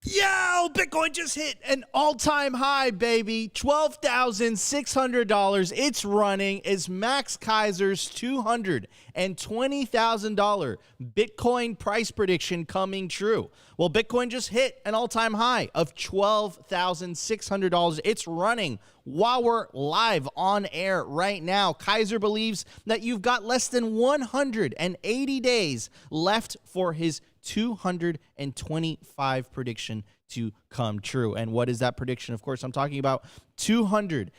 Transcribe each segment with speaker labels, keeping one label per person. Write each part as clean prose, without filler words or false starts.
Speaker 1: Yo, Bitcoin just hit an all-time high, baby. $12,600. It's running as Max Keiser's $220,000 Bitcoin price prediction coming true. Well, Bitcoin just hit an all-time high of $12,600. It's running while we're live on air right now. Keiser believes that you've got less than 180 days left for his 225 prediction to come true. And what is that prediction? Of course, I'm talking about $220,000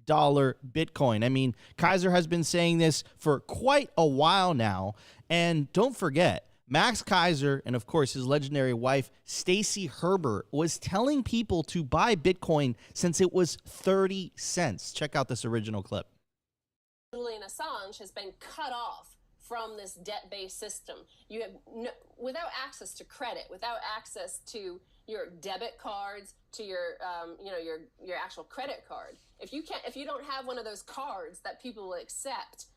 Speaker 1: Bitcoin. I mean, Keiser has been saying this for quite a while now. And don't forget, Max Keiser and, of course, his legendary wife, Stacy Herbert, was telling people to buy Bitcoin since it was 30 cents. Check out this original clip.
Speaker 2: Julian Assange has been cut off from this debt-based system. You have without access to credit, without access to your debit cards, to your your actual credit card. If you don't have one of those cards that people will accept,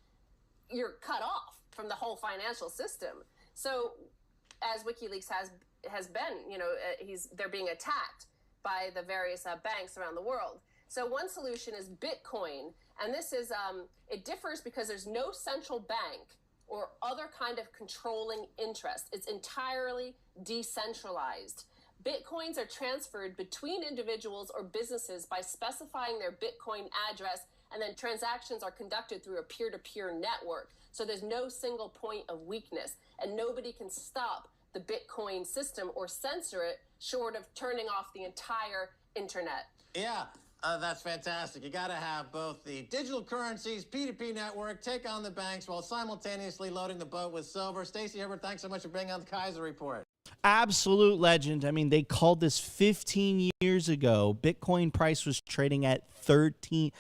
Speaker 2: you're cut off from the whole financial system. So, as WikiLeaks has been, they're being attacked by the various banks around the world. So one solution is Bitcoin, and this is it differs because there's no central bank or other kind of controlling interest. It's entirely decentralized. Bitcoins are transferred between individuals or businesses by specifying their Bitcoin address, and then transactions are conducted through a peer-to-peer network. So there's no single point of weakness, and nobody can stop the Bitcoin system or censor it short of turning off the entire internet.
Speaker 3: Yeah. That's fantastic. You got to have both the digital currencies, P2P network, take on the banks while simultaneously loading the boat with silver. Stacy Herbert, thanks so much for bringing on the Keiser Report.
Speaker 1: Absolute legend. I mean, they called this 15 years ago. Bitcoin price was trading at 30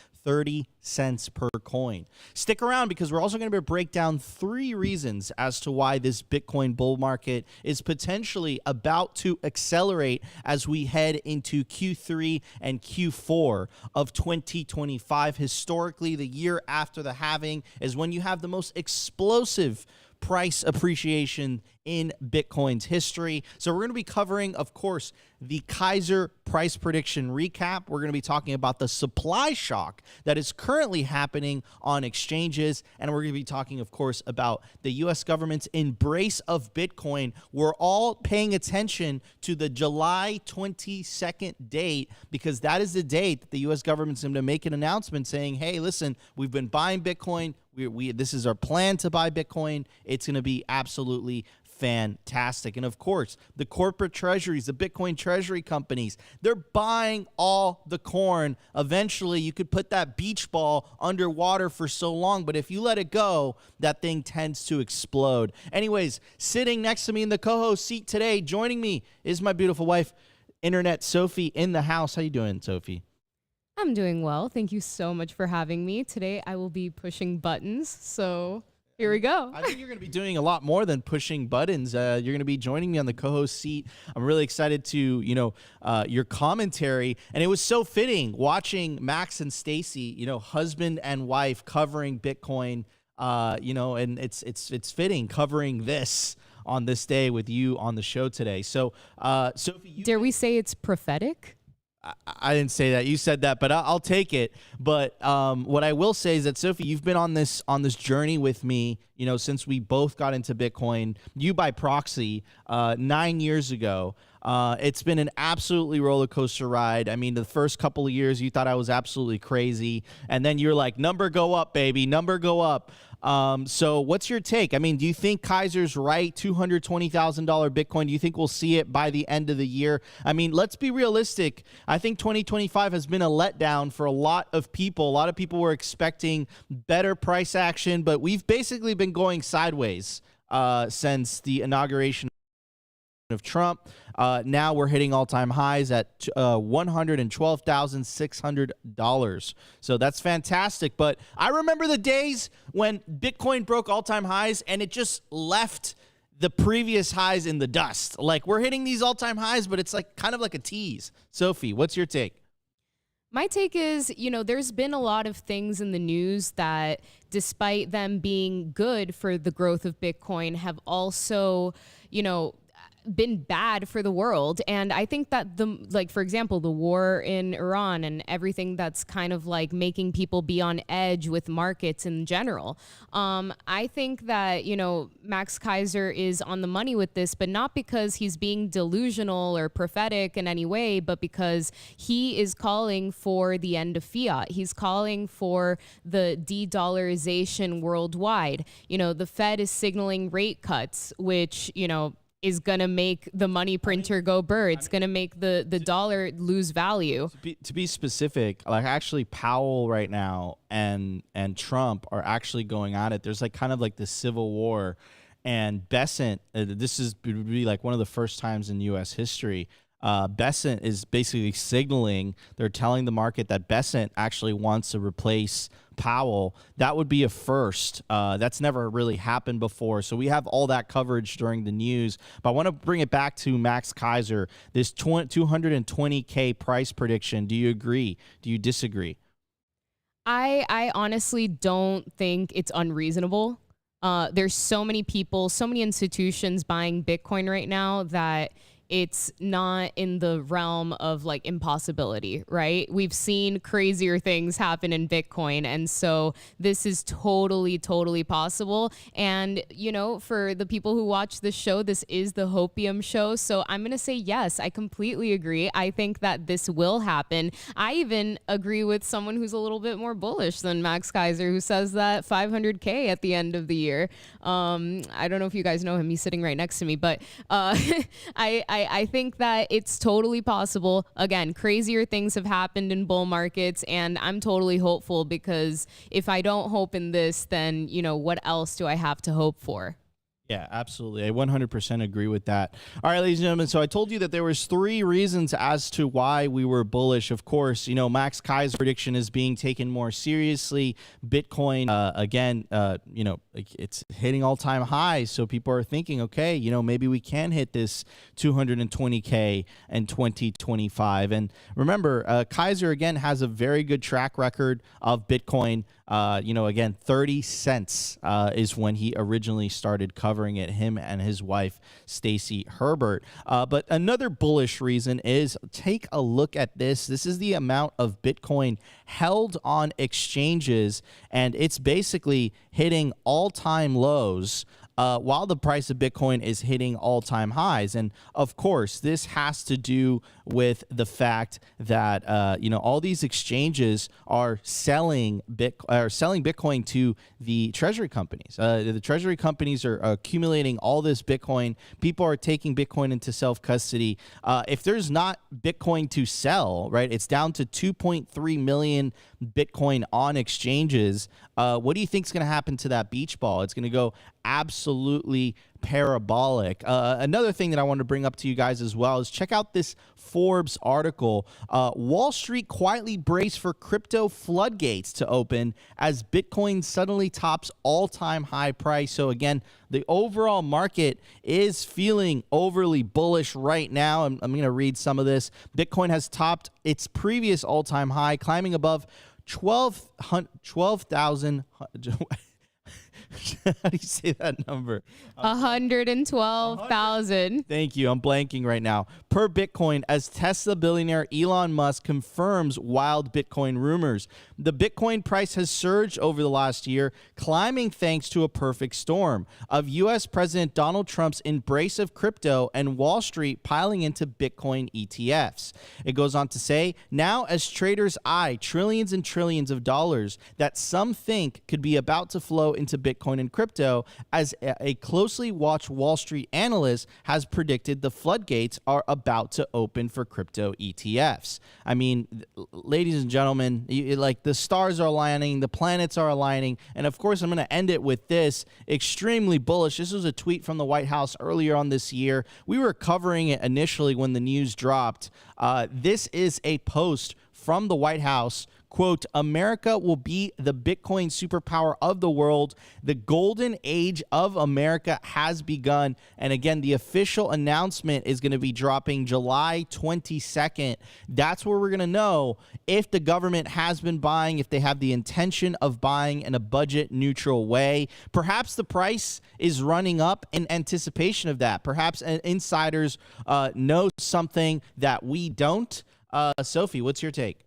Speaker 1: cents per coin. Stick around because we're also going to break down 3 reasons as to why this Bitcoin bull market is potentially about to accelerate as we head into Q3 and Q4 of 2025. Historically, the year after the halving is when you have the most explosive price appreciation in Bitcoin's history. So we're going to be covering, of course, the Keiser price prediction recap. We're going to be talking about the supply shock that is currently happening on exchanges. And we're going to be talking, of course, about the U.S. government's embrace of Bitcoin. We're all paying attention to the July 22nd date because that is the date that the U.S. government's going to make an announcement saying, hey, listen, we've been buying Bitcoin. This is our plan to buy Bitcoin. It's going to be absolutely fantastic. And of course, the corporate treasuries, the Bitcoin treasury companies, they're buying all the corn. Eventually, you could put that beach ball underwater for so long, but if you let it go, that thing tends to explode. Anyways, sitting next to me in the co-host seat today, joining me is my beautiful wife, Internet Sophie, in the house. How you doing, Sophie?
Speaker 4: I'm doing well. Thank you so much for having me. Today, I will be pushing buttons, so here we go.
Speaker 1: I think you're going to be doing a lot more than pushing buttons. You're going to be joining me on the co-host seat. I'm really excited to, your commentary. And it was so fitting watching Max and Stacy, husband and wife covering Bitcoin, and it's fitting covering this on this day with you on the show today. So, Sophie,
Speaker 4: dare we say it's prophetic?
Speaker 1: I didn't say that. You said that, but I'll take it. But what I will say is that, Sophie, you've been on this journey with me, since we both got into Bitcoin, you by proxy, 9 years ago. It's been an absolutely roller coaster ride. I mean, the first couple of years, you thought I was absolutely crazy. And then you're like, number go up, baby, number go up. So what's your take? I mean, do you think Keiser's right? $220,000 Bitcoin. Do you think we'll see it by the end of the year? I mean, let's be realistic. I think 2025 has been a letdown for a lot of people. A lot of people were expecting better price action, but we've basically been going sideways since the inauguration of Trump. Now we're hitting all-time highs at $112,600. So that's fantastic. But I remember the days when Bitcoin broke all-time highs and it just left the previous highs in the dust. Like, we're hitting these all-time highs, but it's like kind of like a tease. Sophie, what's your take?
Speaker 4: My take is, there's been a lot of things in the news that, despite them being good for the growth of Bitcoin, have also, been bad for the world. And I think that for example, the war in Iran and everything that's kind of like making people be on edge with markets in general. I think that, Max Kaiser is on the money with this, but not because he's being delusional or prophetic in any way, but because he is calling for the end of fiat. He's calling for the de-dollarization worldwide. The Fed is signaling rate cuts, which, is going to make the money printer go burr. It's going to make the dollar lose value.
Speaker 1: To be specific, like actually Powell right now and Trump are actually going at it. There's like kind of like this civil war, and Bessent, this would be like one of the first times in U.S. history. Bessent is basically signaling, they're telling the market that Bessent actually wants to replace Powell. That would be a first. That's never really happened before. So we have all that coverage during the news. But I want to bring it back to Max Kaiser, this 220K price prediction. Do you agree? Do you disagree?
Speaker 4: I honestly don't think it's unreasonable. There's so many people, so many institutions buying Bitcoin right now that it's not in the realm of like impossibility, right? We've seen crazier things happen in Bitcoin. And so this is totally, totally possible. And, for the people who watch this show, this is the Hopium show. So I'm going to say, yes, I completely agree. I think that this will happen. I even agree with someone who's a little bit more bullish than Max Kaiser, who says that 500K at the end of the year. I don't know if you guys know him. He's sitting right next to me, but I think that it's totally possible. Again, crazier things have happened in bull markets, and I'm totally hopeful, because if I don't hope in this, then, what else do I have to hope for?
Speaker 1: Yeah, absolutely. I 100% agree with that. All right, ladies and gentlemen, so I told you that there was 3 reasons as to why we were bullish. Of course, Max Kaiser's prediction is being taken more seriously. Bitcoin, again, it's hitting all-time highs, so people are thinking, okay, maybe we can hit this 220K in 2025. And remember, Kaiser, again, has a very good track record of Bitcoin. Again, 30 cents is when he originally started covering it, him and his wife, Stacy Herbert. But another bullish reason is, take a look at this. This is the amount of Bitcoin held on exchanges, and it's basically hitting all-time lows while the price of Bitcoin is hitting all-time highs. And of course, this has to do with the fact that all these exchanges are selling Bitcoin to the treasury companies. The treasury companies are accumulating all this Bitcoin. People are taking Bitcoin into self-custody. If there's not Bitcoin to sell, right, it's down to 2.3 million Bitcoin on exchanges. What do you think is going to happen to that beach ball? It's going to go absolutely parabolic. Another thing that I want to bring up to you guys as well is check out this Forbes article. Wall Street quietly braced for crypto floodgates to open as Bitcoin suddenly tops all-time high price. So again, the overall market is feeling overly bullish right now. I'm going to read some of this. Bitcoin has topped its previous all-time high, climbing above 12,000. How do you say that number?
Speaker 4: 112,000.
Speaker 1: Thank you. I'm blanking right now. Per Bitcoin, as Tesla billionaire Elon Musk confirms wild Bitcoin rumors. The Bitcoin price has surged over the last year, climbing thanks to a perfect storm of U.S. President Donald Trump's embrace of crypto and Wall Street piling into Bitcoin ETFs. It goes on to say, now as traders eye trillions and trillions of dollars that some think could be about to flow into Bitcoin and crypto, as a closely watched Wall Street analyst has predicted the floodgates are about to open for crypto ETFs. I mean, ladies and gentlemen, the stars are aligning, the planets are aligning, and of course I'm going to end it with this, extremely bullish. This was a tweet from the White House earlier on this year. We were covering it initially when the news dropped. This is a post from the White House quote, America will be the Bitcoin superpower of the world. The golden age of America has begun. And again, the official announcement is going to be dropping July 22nd. That's where we're going to know if the government has been buying, if they have the intention of buying in a budget neutral way. Perhaps the price is running up in anticipation of that. Perhaps insiders know something that we don't. Sophie, what's your take?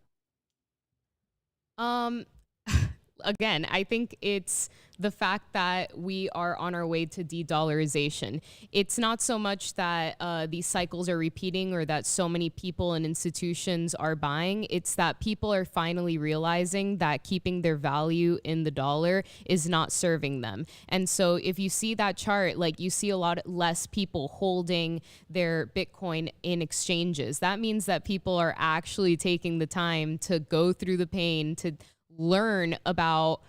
Speaker 4: Again, I think it's the fact that we are on our way to de-dollarization. It's not so much that these cycles are repeating or that so many people and institutions are buying. It's that people are finally realizing that keeping their value in the dollar is not serving them. And so if you see that chart, like you see a lot less people holding their Bitcoin in exchanges. That means that people are actually taking the time to go through the pain to learn about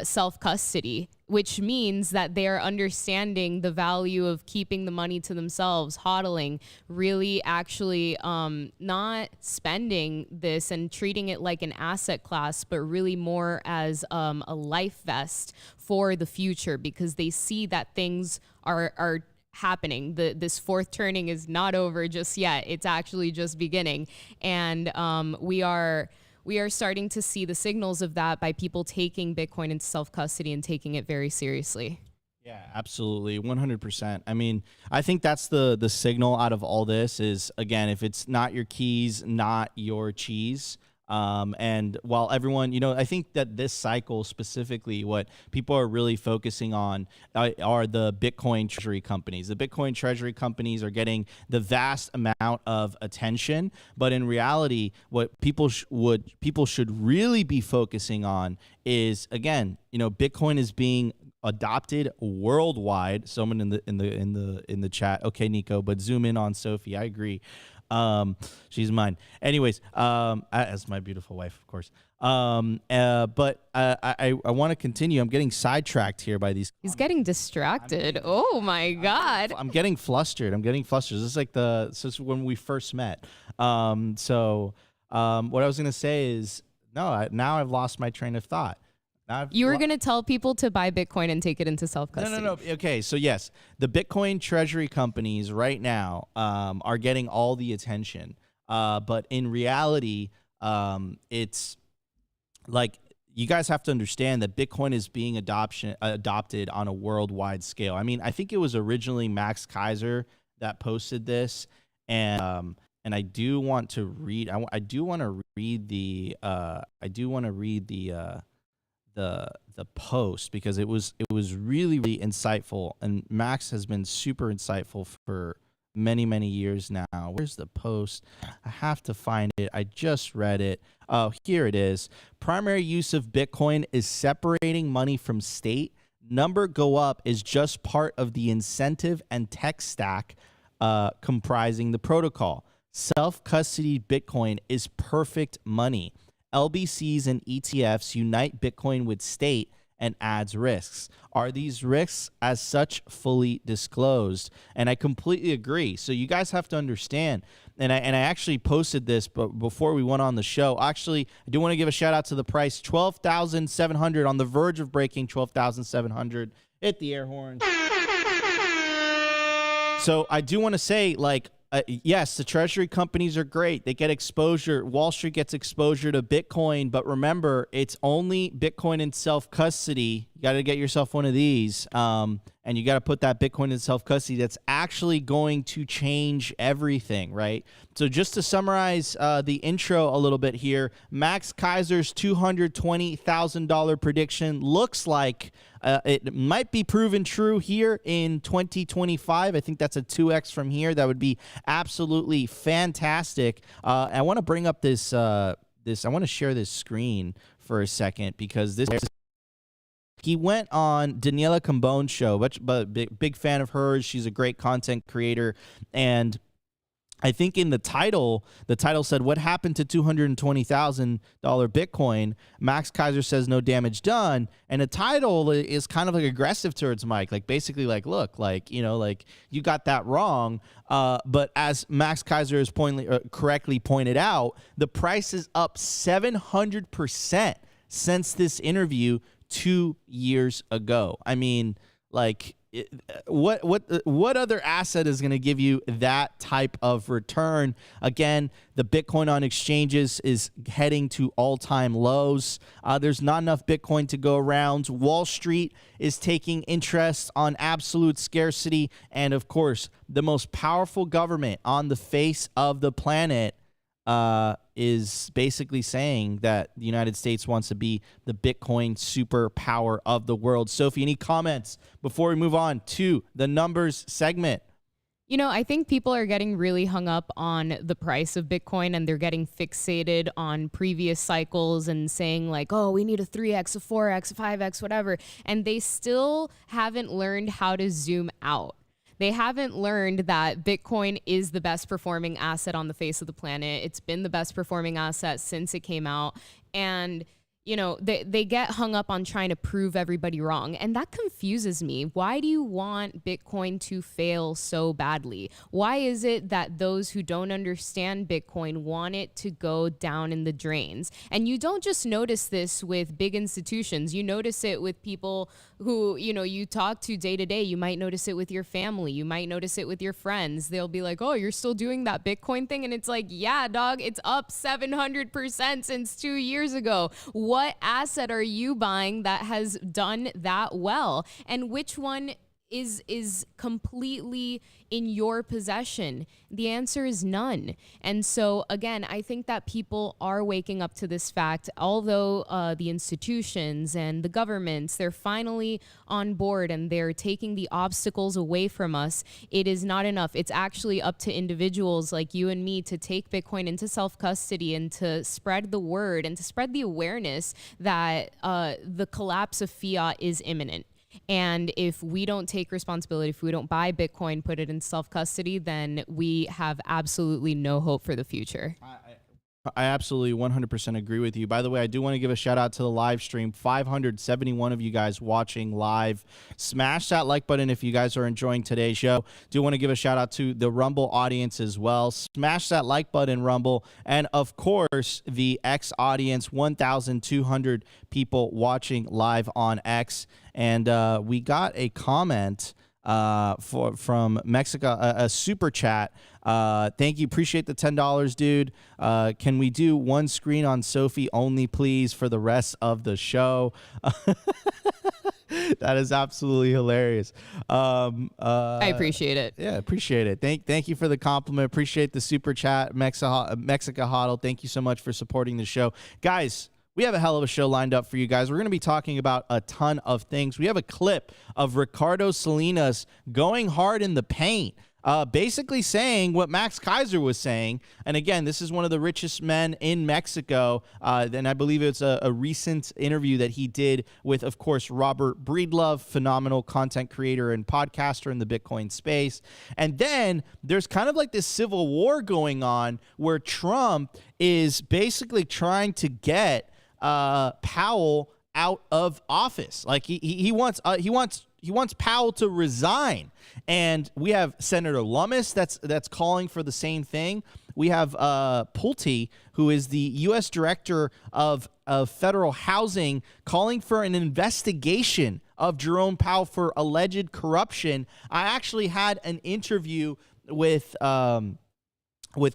Speaker 4: self-custody, which means that they are understanding the value of keeping the money to themselves, hodling, really actually not spending this and treating it like an asset class, but really more as a life vest for the future, because they see that things are happening. This fourth turning is not over just yet. It's actually just beginning. And we are starting to see the signals of that by people taking Bitcoin into self-custody and taking it very seriously.
Speaker 1: Yeah, absolutely. 100%. I mean, I think that's the signal out of all this is, again, if it's not your keys, not your cheese. And while everyone, I think that this cycle specifically, what people are really focusing on are the Bitcoin treasury companies. The Bitcoin treasury companies are getting the vast amount of attention, but in reality, what people should really be focusing on is, again, Bitcoin is being adopted worldwide. Someone in the chat, okay, Nico, but zoom in on Sophie. I agree. She's mine. Anyways, as my beautiful wife, of course. But I want to continue. I'm getting sidetracked here by these.
Speaker 4: He's getting distracted. Oh my God.
Speaker 1: I'm getting flustered. This is like since when we first met. What I was gonna say is now I've lost my train of thought.
Speaker 4: You were going to tell people to buy Bitcoin and take it into self-custody.
Speaker 1: No. Okay, so yes, the Bitcoin treasury companies right now are getting all the attention. But in reality, it's like you guys have to understand that Bitcoin is being adopted on a worldwide scale. I mean, I think it was originally Max Kaiser that posted this, and I do want to read. I do want to read the the post because it was really, really insightful, and Max has been super insightful for many years now. Where's the post? I have to find it. I just read it. Oh, here it is. Primary use of Bitcoin is separating money from state. Number go up is just part of the incentive and tech stack comprising the protocol. Self-custody Bitcoin is perfect money. LBCs and ETFs unite Bitcoin with state and adds risks. Are these risks as such fully disclosed? And I completely agree. So you guys have to understand, and I actually posted this but before we went on the show. Actually, I do want to give a shout out to the price, 12,700, on the verge of breaking 12,700. Hit the air horn. So I do want to say, yes, the treasury companies are great. They get exposure. Wall Street gets exposure to Bitcoin. But remember, it's only Bitcoin in self-custody. You got to get yourself one of these. And you got to put that Bitcoin in self-custody. That's actually going to change everything, right? So just to summarize the intro a little bit here, Max Kaiser's $220,000 prediction looks like it might be proven true here in 2025. I think that's a 2x from here. That would be absolutely fantastic. I want to bring up this. I want to share this screen for a second because this. He went on Daniela Cambone's show, but big fan of hers. She's a great content creator, and I think in the title said, "What happened to $220,000 Bitcoin?" Max Kaiser says, "No damage done." And the title is kind of like aggressive towards Mike, like basically like, look, like, you know, like you got that wrong. But as Max Kaiser has correctly pointed out, the price is up 700% since this interview 2 years ago. I mean, like, what other asset is going to give you that type of return? Again, the Bitcoin on exchanges is heading to all-time lows. There's not enough Bitcoin to go around. Wall Street is taking interest on absolute scarcity. And of course, the most powerful government on the face of the planet is basically saying that the United States wants to be the Bitcoin superpower of the world. Sophie, any comments before we move on to the numbers segment?
Speaker 4: You know, I think people are getting really hung up on the price of Bitcoin, and they're getting fixated on previous cycles and saying like, oh, we need a 3x, a 4x, a 5x, whatever. And they still haven't learned how to zoom out. They haven't learned that Bitcoin is the best performing asset on the face of the planet. It's been the best performing asset since it came out. And, you know, they get hung up on trying to prove everybody wrong. And that confuses me. Why do you want Bitcoin to fail so badly? Why is it that those who don't understand Bitcoin want it to go down in the drains? And you don't just notice this with big institutions. You notice it with people who, you know, you talk to day to day. You might notice it with your family. You might notice it with your friends. They'll be like, oh, you're still doing that Bitcoin thing? And it's like, yeah, dog, it's up 700% since 2 years ago. What asset are you buying that has done that well? And which one is completely in your possession? The answer is none. And so again, I think that people are waking up to this fact. Although the institutions and the governments, they're finally on board and they're taking the obstacles away from us, it is not enough. It's actually up to individuals like you and me to take Bitcoin into self-custody and to spread the word and to spread the awareness that the collapse of fiat is imminent. And if we don't take responsibility, if we don't buy Bitcoin, put it in self-custody, then we have absolutely no hope for the future.
Speaker 1: I absolutely 100% agree with you. By the way, I do want to give a shout out to the live stream. 571 of you guys watching live. Smash that like button if you guys are enjoying today's show. Do want to give a shout out to the Rumble audience as well. Smash that like button, Rumble. And of course, the X audience, 1,200 people watching live on X. And we got a comment from Mexico, a super chat. Thank you. Appreciate the $10, dude. Can we do one screen on Sophie only, please, for the rest of the show? That is absolutely hilarious.
Speaker 4: I appreciate it.
Speaker 1: Yeah, appreciate it. Thank you for the compliment. Appreciate the super chat. Mexica Hodl, thank you so much for supporting the show. Guys, we have a hell of a show lined up for you guys. We're going to be talking about a ton of things. We have a clip of Ricardo Salinas going hard in the paint, basically saying what Max Kaiser was saying. And again, this is one of the richest men in Mexico. And I believe it's a recent interview that he did with, of course, Robert Breedlove, phenomenal content creator and podcaster in the Bitcoin space. And then there's kind of like this civil war going on where Trump is basically trying to get Powell out of office. Like he wants Powell to resign. And we have Senator Lummis that's calling for the same thing. We have Pulte, who is the U.S. Director of Federal Housing, calling for an investigation of Jerome Powell for alleged corruption. I actually had an interview with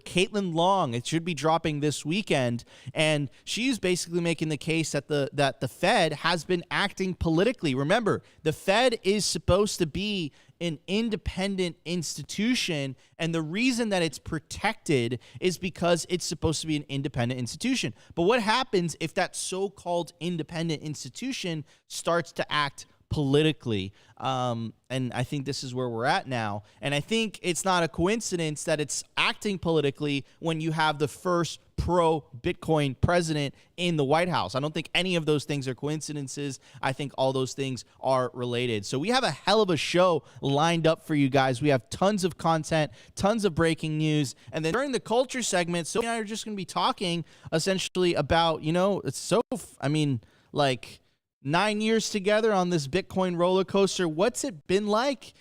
Speaker 1: Caitlin Long. It should be dropping this weekend, and she's basically making the case that the Fed has been acting politically. Remember, the Fed is supposed to be an independent institution, and the reason that it's protected is because it's supposed to be an independent institution. But what happens if that so-called independent institution starts to act politically. And I think this is where we're at now. And I think it's not a coincidence that it's acting politically when you have the first pro-Bitcoin president in the White House. I don't think any of those things are coincidences. I think all those things are related. So we have a hell of a show lined up for you guys. We have tons of content, tons of breaking news. And then during the culture segment, Sophie and I are just going to be talking essentially about, it's so, like 9 years together on this Bitcoin roller coaster. What's it been like,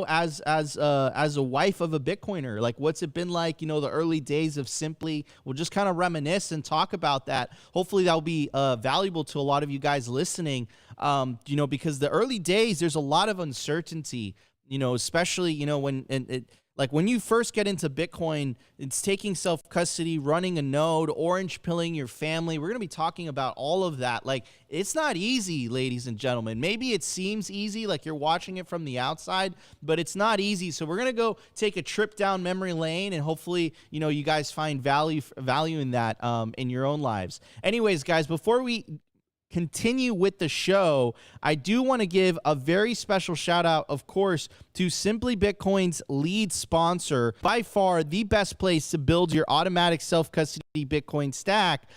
Speaker 1: as a wife of a Bitcoiner? Like, what's it been like, the early days of Simply? We'll just kind of reminisce and talk about that. Hopefully that'll be valuable to a lot of you guys listening, because the early days, there's a lot of uncertainty, especially, when you first get into Bitcoin, it's taking self-custody, running a node, orange pilling your family. We're going to be talking about all of that. Like, it's not easy, ladies and gentlemen. Maybe it seems easy, like you're watching it from the outside, but it's not easy. So we're going to go take a trip down memory lane, and hopefully, you guys find value in that in your own lives. Anyways, guys, before we continue with the show, I do want to give a very special shout out, of course, to Simply Bitcoin's lead sponsor, by far the best place to build your automatic self-custody Bitcoin stack,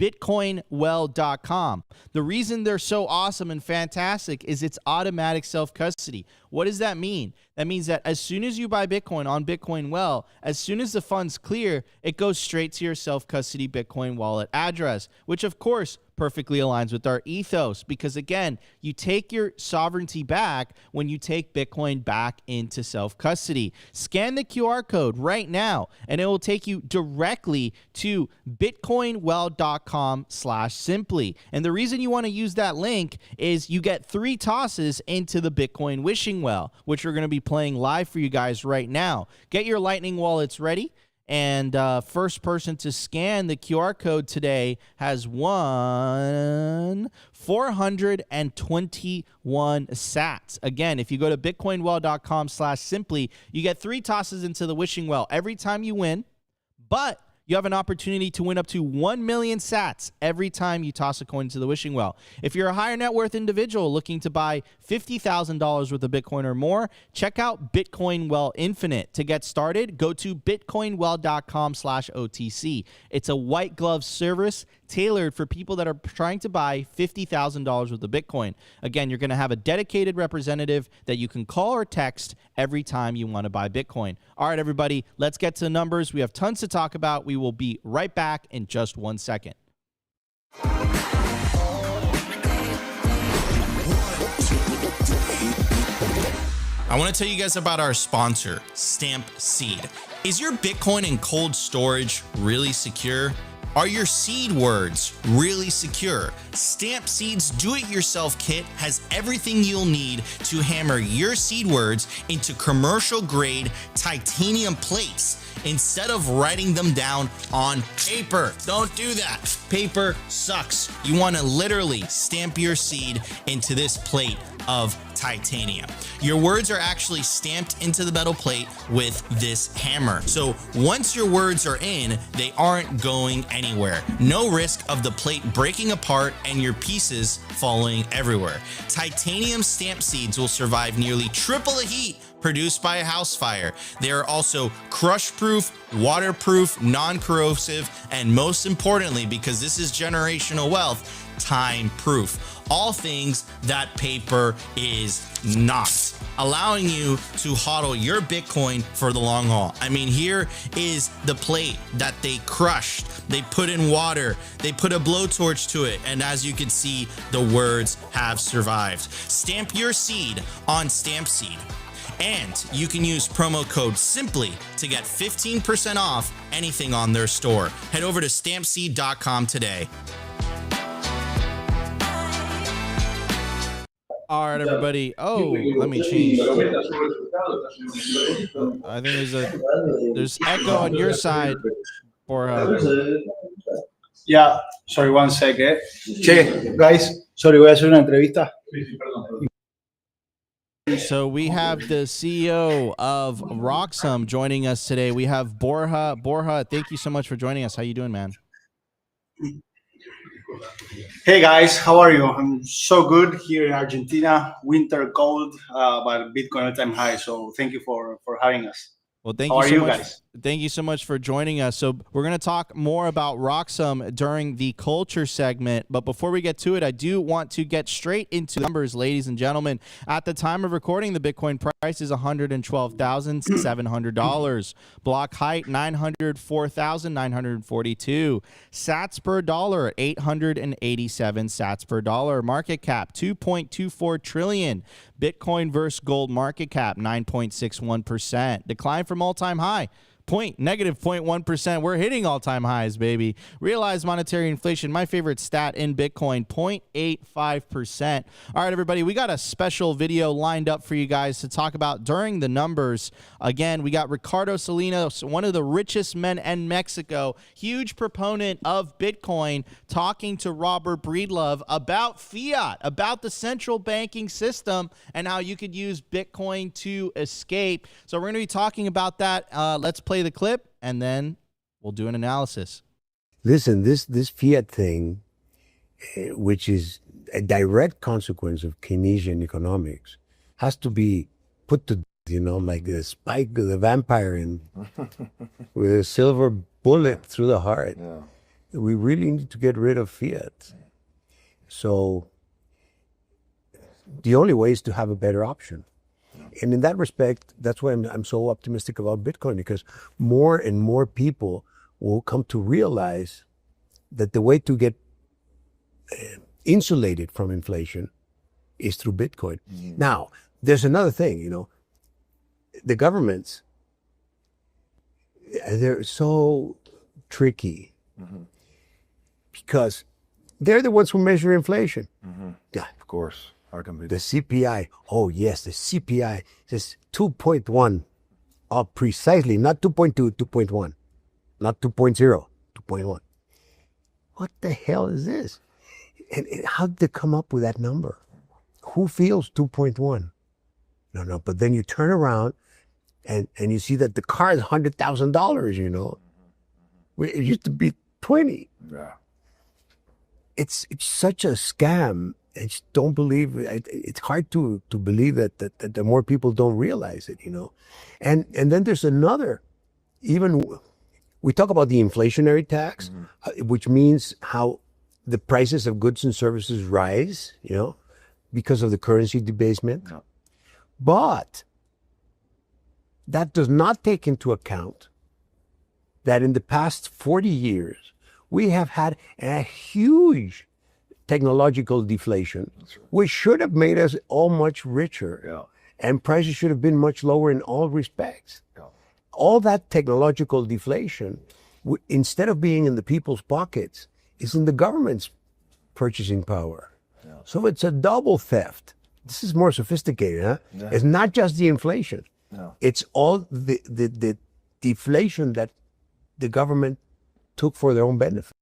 Speaker 1: bitcoinwell.com. The reason they're so awesome and fantastic is it's automatic self-custody. What does that mean? That means that as soon as you buy Bitcoin on Bitcoin Well, as soon as the funds clear, it goes straight to your self-custody Bitcoin wallet address, which of course perfectly aligns with our ethos, because again, you take your sovereignty back when you take Bitcoin back into self-custody. Scan the QR code right now, and it will take you directly to bitcoinwell.com/simply. And the reason you want to use that link is you get 3 tosses into the Bitcoin wishing well, which we're going to be playing live for you guys right now. Get your Lightning wallets ready. And first person to scan the QR code today has won 421 sats. Again, if you go to bitcoinwell.com/simply, you get 3 tosses into the wishing well every time you win, but you have an opportunity to win up to 1 million sats every time you toss a coin into the wishing well. If you're a higher net worth individual looking to buy $50,000 worth of Bitcoin or more, check out Bitcoin Well Infinite. To get started, go to bitcoinwell.com/OTC. It's a white glove service tailored for people that are trying to buy $50,000 worth of Bitcoin. Again, you're going to have a dedicated representative that you can call or text every time you want to buy Bitcoin. All right, everybody, let's get to the numbers. We have tons to talk about. We will be right back in just 1 second. I want to tell you guys about our sponsor, Stamp Seed. Is your Bitcoin in cold storage really secure? Are your seed words really secure? Stamp Seed's do-it-yourself kit has everything you'll need to hammer your seed words into commercial-grade titanium plates instead of writing them down on paper. Don't do that. Paper sucks. You want to literally stamp your seed into this plate of titanium. Your words are actually stamped into the metal plate with this hammer. So once your words are in, they aren't going anywhere. No risk of the plate breaking apart and your pieces falling everywhere. Titanium stamp seeds will survive nearly triple the heat produced by a house fire. They are also crush-proof, waterproof, non-corrosive, and most importantly, because this is generational wealth, time-proof. All things that paper is not, allowing you to hodl your Bitcoin for the long haul. I mean, here is the plate that they crushed. They put in water, they put a blowtorch to it, and as you can see, the words have survived. Stamp your seed on Stamp Seed. And you can use promo code SIMPLY to get 15% off anything on their store. Head over to stampseed.com today. All right, everybody. Oh, let me change. I think there's echo on your side, Borja.
Speaker 5: Yeah, sorry, 1 second. Che, guys, sorry, voy a hacer una entrevista.
Speaker 1: So we have the CEO of Roxham joining us today. We have Borja. Borja, thank you so much for joining us. How you doing, man?
Speaker 5: Hey guys, how are you? I'm so good here in Argentina. Winter cold, but Bitcoin all-time high. So thank you for having us.
Speaker 1: Well, thank
Speaker 5: How
Speaker 1: you
Speaker 5: are
Speaker 1: so
Speaker 5: you
Speaker 1: much.
Speaker 5: guys?
Speaker 1: Thank you so much for joining us. So we're going to talk more about Roxum during the culture segment. But before we get to it, I do want to get straight into the numbers, ladies and gentlemen. At the time of recording, the Bitcoin price is $112,700. Block height, 904,942. Sats per dollar at 887 sats per dollar. Market cap, 2.24 trillion. Bitcoin versus gold market cap, 9.61%. Decline from all-time high, negative 0.1%. We're hitting all-time highs, baby. Realized monetary inflation, my favorite stat in Bitcoin, 0.85%. All right, everybody, we got a special video lined up for you guys to talk about during the numbers. Again, we got Ricardo Salinas, one of the richest men in Mexico, huge proponent of Bitcoin, talking to Robert Breedlove about fiat, about the central banking system, and how you could use Bitcoin to escape. So we're going to be talking about that. Let's play the clip, and then we'll do an analysis.
Speaker 6: Listen, this fiat thing, which is a direct consequence of Keynesian economics, has to be put to, like the Spike of the vampire with a silver bullet through the heart. Yeah. We really need to get rid of fiat. So the only way is to have a better option. And in that respect, that's why I'm so optimistic about Bitcoin, because more and more people will come to realize that the way to get insulated from inflation is through Bitcoin. Mm-hmm. Now, there's another thing, the governments, they're so tricky because they're the ones who measure inflation. Mm-hmm. Yeah,
Speaker 7: of course.
Speaker 6: The CPI, oh yes, the CPI says 2.1, precisely, not 2.2, 2.1, not 2.0, 2.1. What the hell is this? And how did they come up with that number? Who feels 2.1? No, but then you turn around and you see that the car is $100,000, It used to be 20.
Speaker 7: Yeah.
Speaker 6: It's such a scam. I just don't believe it. It's hard to believe that the more people don't realize it, And then there's another, even we talk about the inflationary tax, which means how the prices of goods and services rise, because of the currency debasement. No. But that does not take into account that in the past 40 years, we have had a huge technological deflation, which should have made us all much richer. Yeah. And prices should have been much lower in all respects. Yeah. All that technological deflation, instead of being in the people's pockets, is in the government's purchasing power. Yeah. So it's a double theft. This is more sophisticated, huh? Yeah. It's not just the inflation. No. It's all the deflation that the government took for their own benefit.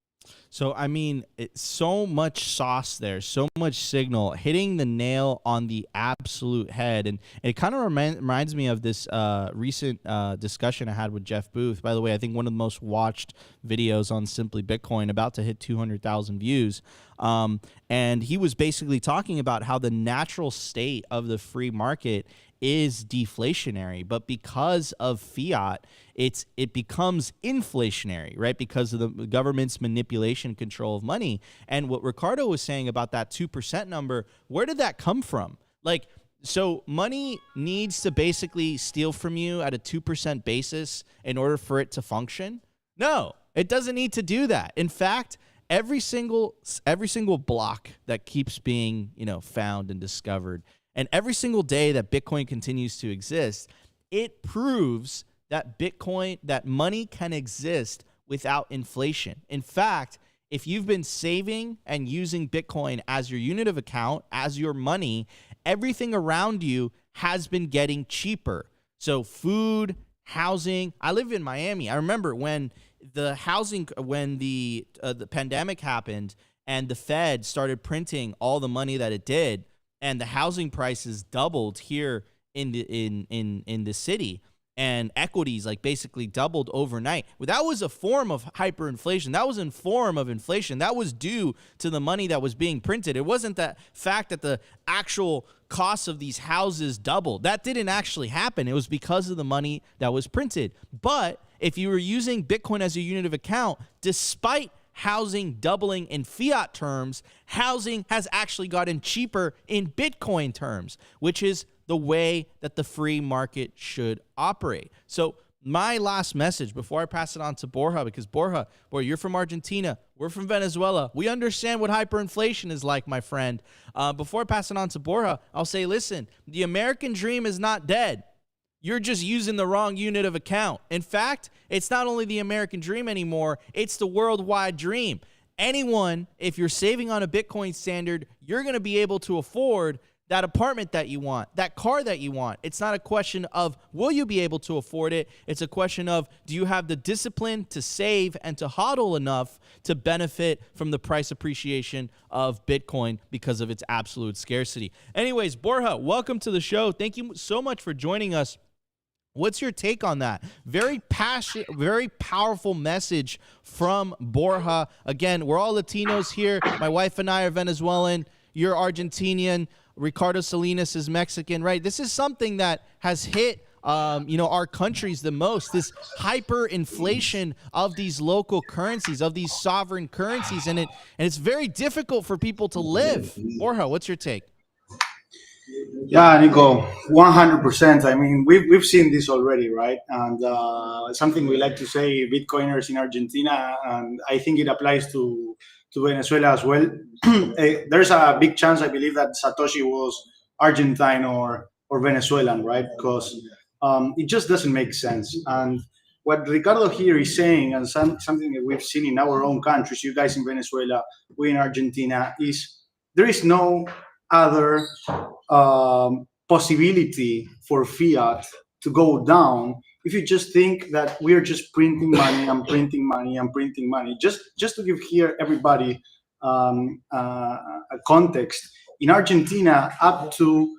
Speaker 1: So, I mean, it's so much sauce there, so much signal, hitting the nail on the absolute head. And it kind of reminds me of this recent discussion I had with Jeff Booth. By the way, I think one of the most watched videos on Simply Bitcoin, about to hit 200,000 views. And he was basically talking about how the natural state of the free market is deflationary, but because of fiat, it becomes inflationary, right? Because of the government's manipulation control of money. And what Ricardo was saying about that 2% number, where did that come from? Like, so money needs to basically steal from you at a 2% basis in order for it to function? No, it doesn't need to do that. In fact, every single block that keeps being, found and discovered, and every single day that Bitcoin continues to exist, it proves that money can exist without inflation. In fact, if you've been saving and using Bitcoin as your unit of account, as your money, everything around you has been getting cheaper. So food, housing. I live in Miami. I remember when the pandemic happened and the Fed started printing all the money that it did, and the housing prices doubled here in the city. and equities like basically doubled overnight. Well, that was a form of hyperinflation. That was in form of inflation. That was due to the money that was being printed. It wasn't that fact that the actual costs of these houses doubled. That didn't actually happen. It was because of the money that was printed. But if you were using Bitcoin as a unit of account, despite housing doubling in fiat terms, housing has actually gotten cheaper in Bitcoin terms, which is the way that the free market should operate. So my last message before I pass it on to Borja, because Borja, you're from Argentina, we're from Venezuela. We understand what hyperinflation is like, my friend. Before I pass it on to Borja, I'll say, listen, the American dream is not dead. You're just using the wrong unit of account. In fact, it's not only the American dream anymore, it's the worldwide dream. Anyone, if you're saving on a Bitcoin standard, you're going to be able to afford that apartment that you want, that car that you want. It's not a question of will you be able to afford it. It's a question of do you have the discipline to save and to hodl enough to benefit from the price appreciation of Bitcoin because of its absolute scarcity. Anyways, Borja, welcome to the show. Thank you so much for joining us. What's your take on that? Very passionate, very powerful message from Borja. Again, we're all Latinos here. My wife and I are Venezuelan. You're Argentinian. Ricardo Salinas is Mexican, right? This is something that has hit, our countries the most, this hyperinflation of these local currencies, of these sovereign currencies, and it's very difficult for people to live. Borja, what's your take?
Speaker 5: Yeah, Nico, 100%. I mean, we've seen this already, right? And something we like to say, Bitcoiners in Argentina, and I think it applies to Venezuela as well. There's a big chance, I believe, that Satoshi was Argentine or Venezuelan, right? Because it just doesn't make sense. And what Ricardo here is saying, and something that we've seen in our own countries, you guys in Venezuela, we in Argentina, is there is no other possibility for fiat to go down if you just think that we are just printing money and printing money and printing money. Just to give here everybody a context, in Argentina up to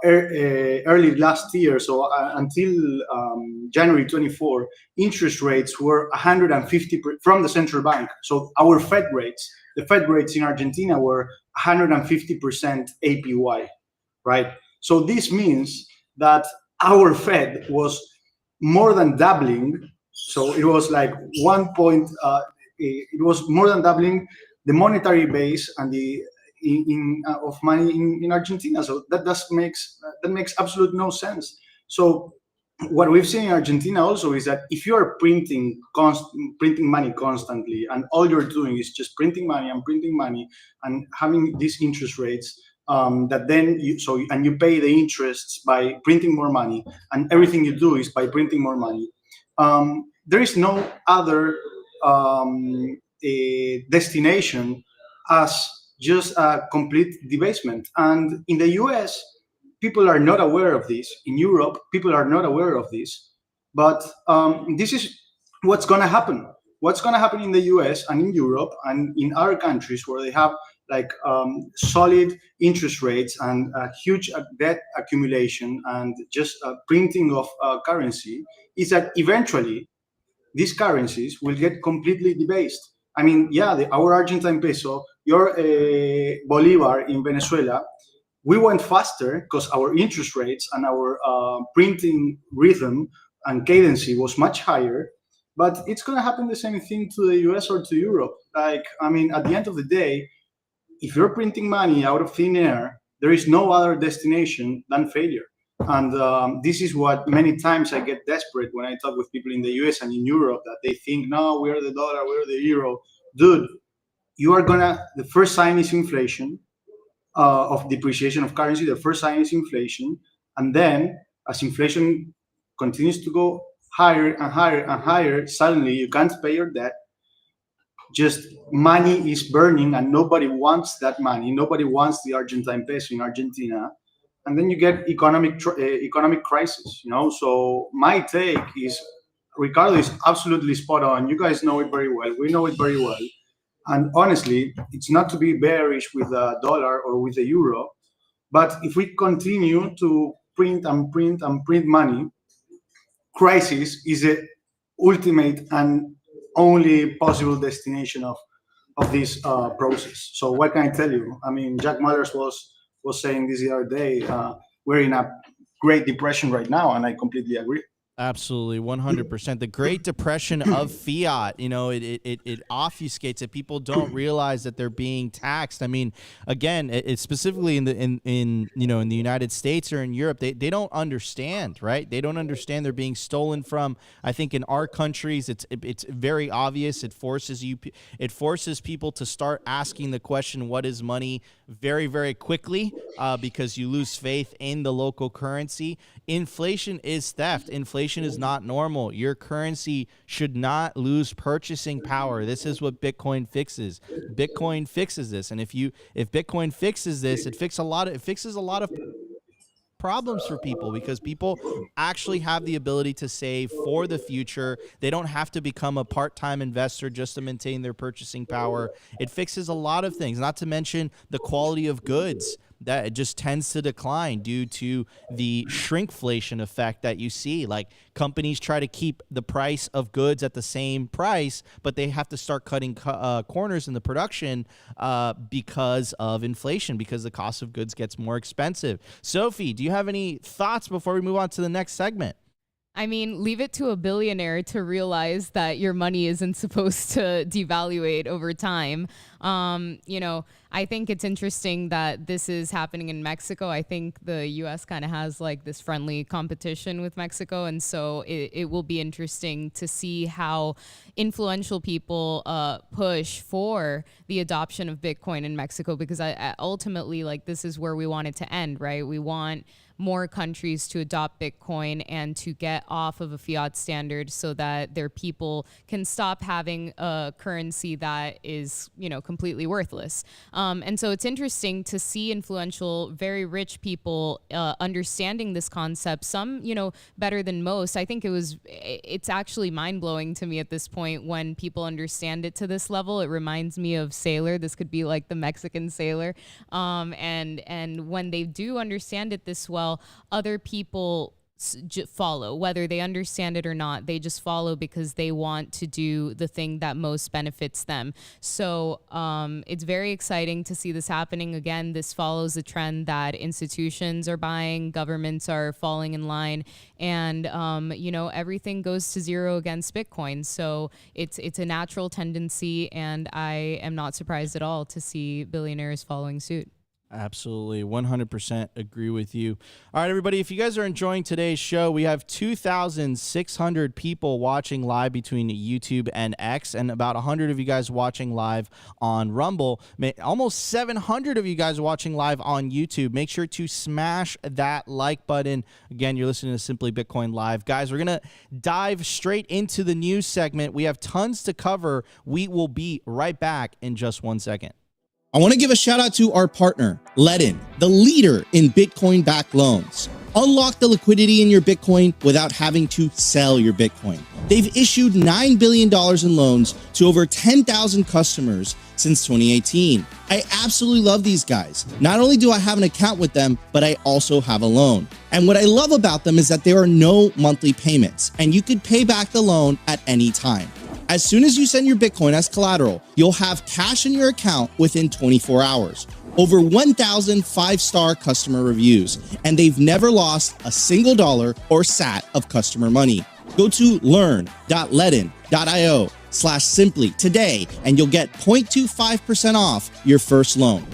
Speaker 5: early last year, so until January 24, interest rates were 150 from the central bank. So our Fed rates, the Fed rates in Argentina were 150% APY, right? So this means that our Fed was more than doubling. So it was like it was more than doubling the monetary base and the of money in Argentina. So that makes absolute no sense. So what we've seen in Argentina also is that if you are printing money constantly, and all you're doing is just printing money and having these interest rates, that then you pay the interests by printing more money, and everything you do is by printing more money. There is no other destination as just a complete debasement. And in the US, people are not aware of this. In Europe, people are not aware of this. But this is what's going to happen. What's going to happen in the US and in Europe and in other countries where they have like solid interest rates and a huge debt accumulation and just printing of currency, is that eventually these currencies will get completely debased. I mean, yeah, our Argentine peso, your Bolivar in Venezuela, we went faster because our interest rates and our printing rhythm and cadency was much higher. But it's going to happen the same thing to the US or to Europe. Like, I mean, at the end of the day, if you're printing money out of thin air, there is no other destination than failure. And this is what many times I get desperate when I talk with people in the US and in Europe, that they think, no, we're the dollar, we're the euro. Dude, the first sign is inflation, of depreciation of currency. The first sign is inflation. And then as inflation continues to go higher and higher and higher, suddenly you can't pay your debt. Just money is burning and nobody wants that money. Nobody wants the Argentine peso in Argentina. And then you get economic crisis, So my take is, Ricardo is absolutely spot on. You guys know it very well. We know it very well. And honestly, it's not to be bearish with the dollar or with the euro, but if we continue to print and print and print money, crisis is the ultimate and only possible destination of this process. So what can I tell you? I mean, Jack Mallers was saying this the other day, we're in a Great Depression right now, and I completely agree.
Speaker 1: Absolutely, 100%. The Great Depression of fiat, you know, it obfuscates it. People don't realize that they're being taxed. I mean, again, it's specifically in the United States or in Europe, they don't understand, right? They don't understand they're being stolen from. I think in our countries, it's very obvious. It forces people to start asking the question, what is money, very, very quickly, because you lose faith in the local currency. Inflation is theft. Inflation is not normal. Your currency should not lose purchasing power. This is what Bitcoin fixes. Bitcoin fixes this. And if Bitcoin fixes this, it fixes a lot of problems for people, because people actually have the ability to save for the future. They don't have to become a part-time investor just to maintain their purchasing power. It fixes a lot of things, not to mention the quality of goods that it just tends to decline due to the shrinkflation effect that you see. Like, companies try to keep the price of goods at the same price, but they have to start cutting corners in the production because of inflation, because the cost of goods gets more expensive. Sophie, do you have any thoughts before we move on to the next segment?
Speaker 4: I mean, leave it to a billionaire to realize that your money isn't supposed to devaluate over time. I think it's interesting that this is happening in Mexico. I think the U.S. kind of has like this friendly competition with Mexico. And so it will be interesting to see how influential people push for the adoption of Bitcoin in Mexico, because I ultimately, like, this is where we want it to end, right? We want more countries to adopt Bitcoin and to get off of a fiat standard so that their people can stop having a currency that is, completely worthless. And so it's interesting to see influential, very rich people understanding this concept, some, better than most. I think it's actually mind-blowing to me at this point when people understand it to this level. It reminds me of Sailor. This could be like the Mexican Sailor. And when they do understand it this well, other people follow, whether they understand it or not. They just follow because they want to do the thing that most benefits them. So it's very exciting to see this happening. Again, this follows a trend that institutions are buying, governments are falling in line, and everything goes to zero against Bitcoin. So it's a natural tendency, and I am not surprised at all to see billionaires following suit.
Speaker 1: Absolutely. 100% agree with you. All right, everybody, if you guys are enjoying today's show, we have 2,600 people watching live between YouTube and X, and about 100 of you guys watching live on Rumble. Almost 700 of you guys watching live on YouTube. Make sure to smash that like button. Again, you're listening to Simply Bitcoin Live. Guys, we're going to dive straight into the news segment. We have tons to cover. We will be right back in just 1 second.
Speaker 7: I want to give a shout out to our partner, Ledin, the leader in Bitcoin-backed loans. Unlock the liquidity in your Bitcoin without having to sell your Bitcoin. They've issued $9 billion in loans to over 10,000 customers since 2018. I absolutely love these guys. Not only do I have an account with them, but I also have a loan. And what I love about them is that there are no monthly payments, and you could pay back the loan at any time. As soon as you send your Bitcoin as collateral, you'll have cash in your account within 24 hours. Over 1,000 five-star customer reviews, and they've never lost a single dollar or sat of customer money. Go to learn.ledin.io/simply today, and you'll get 0.25% off your first loan.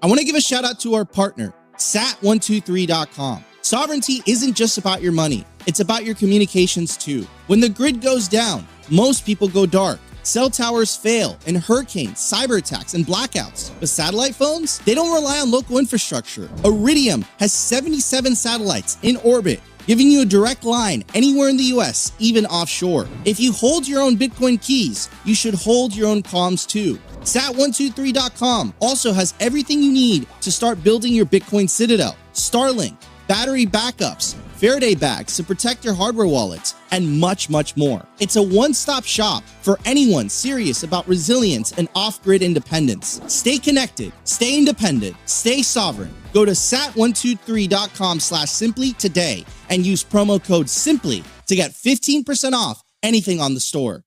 Speaker 7: I want to give a shout out to our partner, sat123.com. Sovereignty isn't just about your money. It's about your communications too. When the grid goes down, most people go dark. Cell towers fail in hurricanes, cyber attacks, and blackouts. But satellite phones, they don't rely on local infrastructure. Iridium has 77 satellites in orbit, giving you a direct line anywhere in the US, even offshore. If you hold your own Bitcoin keys, you should hold your own comms too. Sat123.com also has everything you need to start building your Bitcoin citadel. Starlink, battery backups, Faraday bags to protect your hardware wallets, and much, much more. It's a one-stop shop for anyone serious about resilience and off-grid independence. Stay connected, stay independent, stay sovereign. Go to sat123.com/simply today and use promo code SIMPLY to get 15% off anything on the store.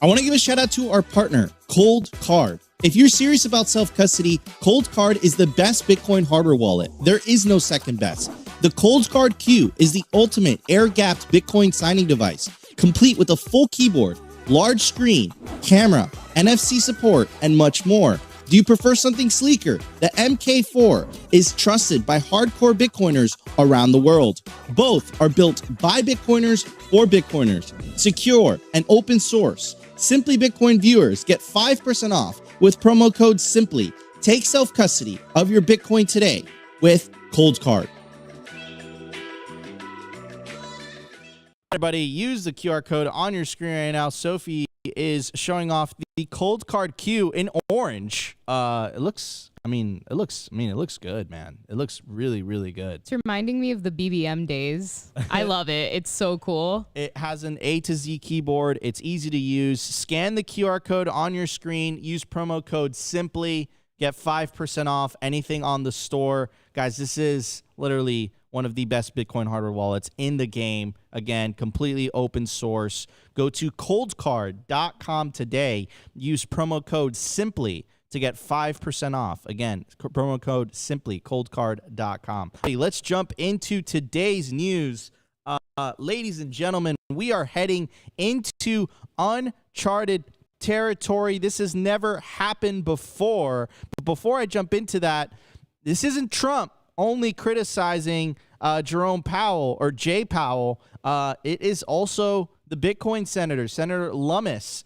Speaker 7: I want to give a shout out to our partner, Cold Card. If you're serious about self-custody, Cold Card is the best Bitcoin hardware wallet. There is no second best. The Cold Card Q is the ultimate air-gapped Bitcoin signing device, complete with a full keyboard, large screen, camera, NFC support, and much more. Do you prefer something sleeker? The MK4 is trusted by hardcore Bitcoiners around the world. Both are built by Bitcoiners for Bitcoiners, secure and open source. Simply Bitcoin viewers get 5% off with promo code SIMPLY. Take self-custody of your Bitcoin today with Cold Card.
Speaker 1: Everybody, use the QR code on your screen right now. Sophie is showing off the Cold Card Q in orange. It looks good, man. It looks really, really good.
Speaker 4: It's reminding me of the BBM days. I love it. It's so cool.
Speaker 1: It has an A to Z keyboard. It's easy to use. Scan the QR code on your screen. Use promo code SIMPLY. Get 5% off anything on the store. Guys, this is literally one of the best Bitcoin hardware wallets in the game. Again, completely open source. Go to coldcard.com today. Use promo code SIMPLY to get 5% off. Again, promo code SIMPLY, coldcard.com. Hey, let's jump into today's news. Ladies and gentlemen, we are heading into uncharted territory. This has never happened before. But before I jump into that, this isn't Trump only criticizing Jerome Powell or Jay Powell. It is also the Bitcoin senator, Senator Lummis.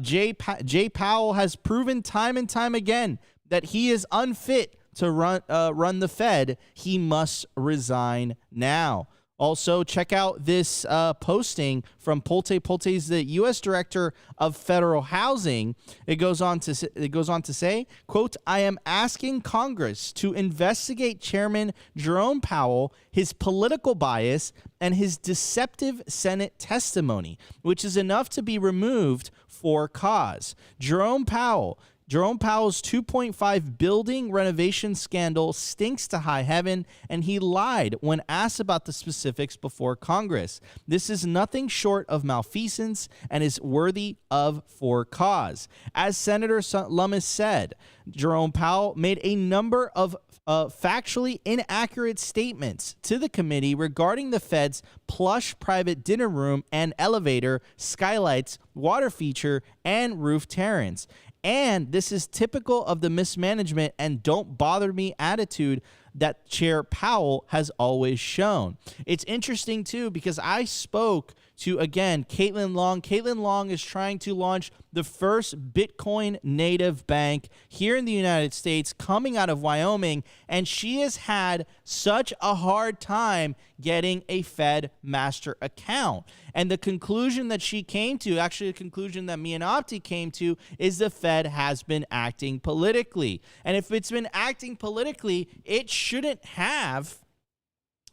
Speaker 1: Jay Powell has proven time and time again that he is unfit to run the Fed. He must resign now. Also, check out this posting from Polte. Polte is the U.S. Director of Federal Housing. It goes on to say, quote, "I am asking Congress to investigate Chairman Jerome Powell, his political bias, and his deceptive Senate testimony, which is enough to be removed for cause. Jerome Powell's $2.5 building renovation scandal stinks to high heaven, and he lied when asked about the specifics before Congress. This is nothing short of malfeasance and is worthy of for cause." As Senator Lummis said, Jerome Powell made a number of factually inaccurate statements to the committee regarding the Fed's plush private dinner room and elevator, skylights, water feature, and roof terrace. And this is typical of the mismanagement and don't bother me attitude that Chair Powell has always shown. It's interesting, too, because I spoke to, again, Caitlin Long. Caitlin Long is trying to launch the first Bitcoin native bank here in the United States, coming out of Wyoming, and she has had such a hard time getting a Fed master account. And the conclusion that she came to, actually the conclusion that me and Opti came to, is the Fed has been acting politically. And if it's been acting politically, it shouldn't have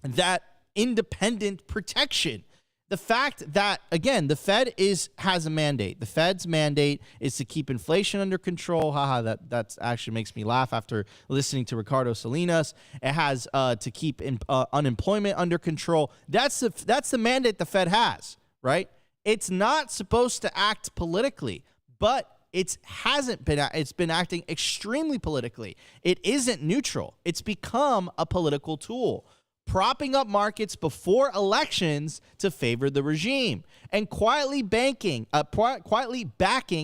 Speaker 1: that independent protection. The fact that, again, the Fed has a mandate. The Fed's mandate is to keep inflation under control. That actually makes me laugh after listening to Ricardo Salinas. It has to keep unemployment under control. That's the mandate the Fed has, right? It's not supposed to act politically, but it's been acting extremely politically. It isn't neutral. It's become a political tool, propping up markets before elections to favor the regime, and quietly backing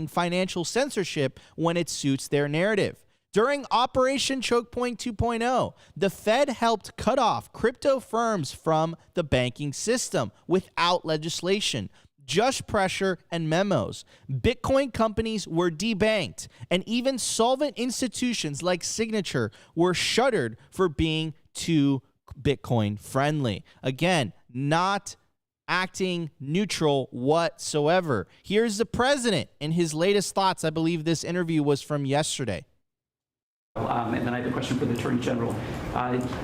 Speaker 1: financial censorship when it suits their narrative. During Operation Choke Point 2.0, the Fed helped cut off crypto firms from the banking system without legislation, just pressure and memos. Bitcoin companies were debanked, and even solvent institutions like Signature were shuttered for being too Bitcoin friendly. Again, not acting neutral whatsoever. Here's the president in his latest thoughts. I believe this interview was from yesterday.
Speaker 8: And then I have a question for the Attorney General.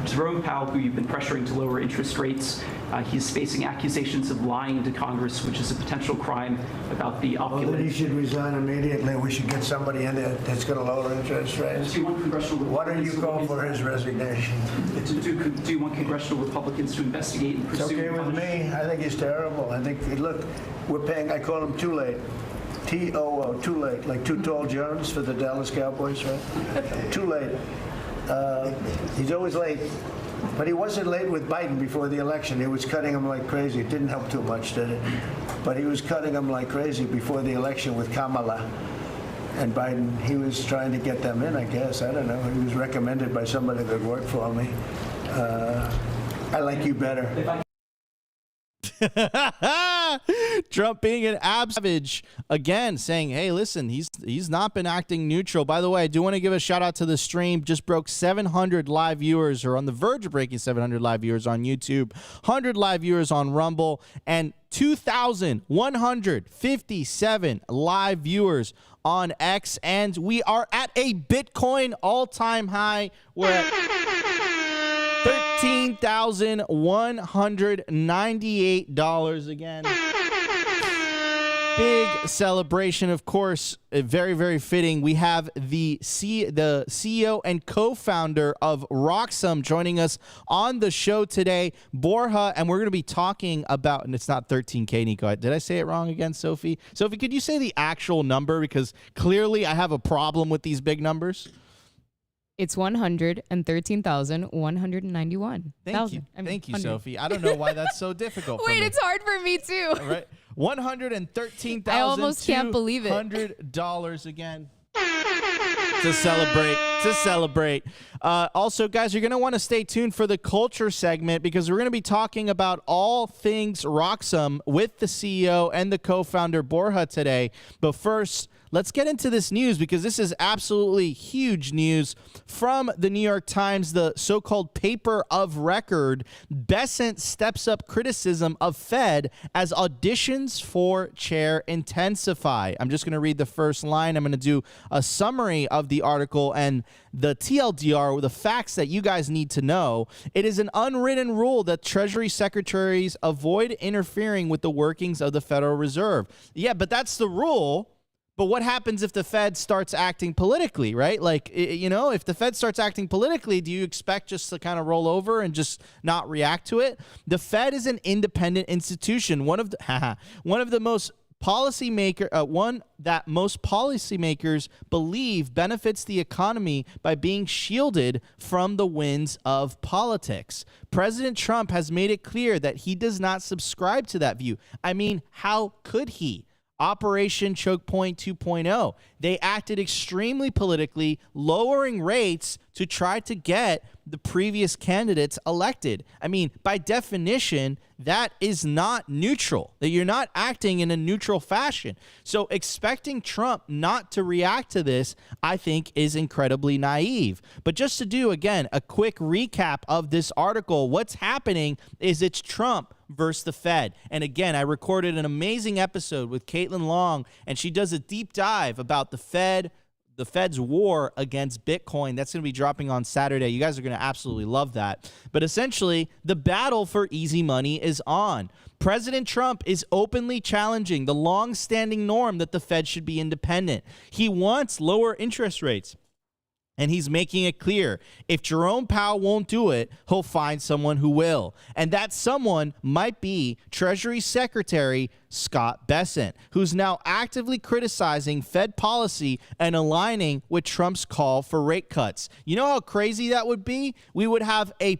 Speaker 8: Jerome Powell, who you've been pressuring to lower interest rates, he's facing accusations of lying to Congress, which is a potential crime about the opulent.
Speaker 9: Well, then he should resign immediately. We should get somebody in there that's going to lower interest rates.
Speaker 8: Do you want congressional
Speaker 9: Why don't
Speaker 8: Republicans
Speaker 9: you call for his resignation?
Speaker 8: Do you want congressional Republicans to investigate and
Speaker 9: It's
Speaker 8: pursue?
Speaker 9: okay with me. I think he's terrible. I think, look, we're paying, I call him too late. T-O-O, too late, like Too Tall Jones for the Dallas Cowboys, right? Too late. He's always late. But he wasn't late with Biden before the election. He was cutting him like crazy. It didn't help too much, did it? But he was cutting him like crazy before the election with Kamala and Biden. He was trying to get them in, I guess. I don't know. He was recommended by somebody that worked for me. I like you better.
Speaker 1: Trump being an savage again, saying, hey, listen, he's not been acting neutral. By the way, I do want to give a shout out to the stream. Just broke 700 live viewers, or on the verge of breaking 700 live viewers on YouTube, 100 live viewers on Rumble, and 2,157 live viewers on X. And we are at a Bitcoin all-time high. We're at $13,198 again. Big celebration, of course, very, very fitting. We have the CEO and co-founder of Roxum joining us on the show today, Borja, and we're going to be talking about, and it's not 13K, Nico. Did I say it wrong again, Sophie? Sophie, could you say the actual number? Because clearly I have a problem with these big numbers.
Speaker 4: It's 113,191.
Speaker 1: Thank you. Thank you, Sophie. I don't know why that's so difficult for me.
Speaker 4: Wait, it's hard for me too.
Speaker 1: All right. $113,200
Speaker 4: I almost can't believe it.
Speaker 1: $100 again. To celebrate. Also, guys, you're going to want to stay tuned for the culture segment, because we're going to be talking about all things Roxum with the CEO and the co-founder Borja today. But first, let's get into this news, because this is absolutely huge news from the New York Times, the so-called paper of record. Bessent steps up criticism of Fed as auditions for chair intensify. I'm just going to read the first line. I'm going to do a summary of the article and the TLDR, the facts that you guys need to know. It is an unwritten rule that Treasury secretaries avoid interfering with the workings of the Federal Reserve. Yeah, but that's the rule. But what happens if the Fed starts acting politically, right? Like, you know, if the Fed starts acting politically, do you expect just to kind of roll over and just not react to it? The Fed is an independent institution. One of the most most policymakers believe benefits the economy by being shielded from the winds of politics. President Trump has made it clear that he does not subscribe to that view. I mean, how could he? Operation Choke Point 2.0. They acted extremely politically, lowering rates to try to get the previous candidates elected. I mean, by definition, that is not neutral. That you're not acting in a neutral fashion. So expecting Trump not to react to this, I think, is incredibly naive. But just to do, again, a quick recap of this article, what's happening is it's Trump versus the Fed. And again, I recorded an amazing episode with Caitlin Long, and she does a deep dive about the Fed's war against Bitcoin. That's going to be dropping on Saturday. You guys are going to absolutely love that. But essentially, the battle for easy money is on. President Trump is openly challenging the long-standing norm that the Fed should be independent. He wants lower interest rates. And he's making it clear, if Jerome Powell won't do it, he'll find someone who will. And that someone might be Treasury Secretary Scott Bessent, who's now actively criticizing Fed policy and aligning with Trump's call for rate cuts. You know how crazy that would be? We would have a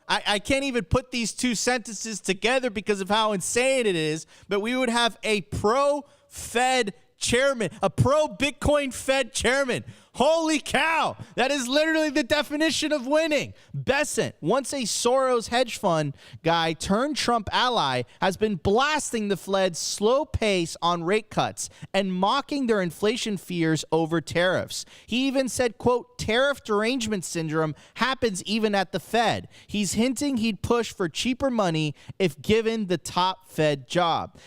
Speaker 1: I can't even put these two sentences together because of how insane it is, but we would have a pro-Fed chairman, a pro-Bitcoin Fed chairman. Holy cow. That is literally the definition of winning. Bessent, once a Soros hedge fund guy turned Trump ally, has been blasting the Fed's slow pace on rate cuts and mocking their inflation fears over tariffs. He even said, quote, tariff derangement syndrome happens even at the Fed. He's hinting he'd push for cheaper money if given the top Fed job.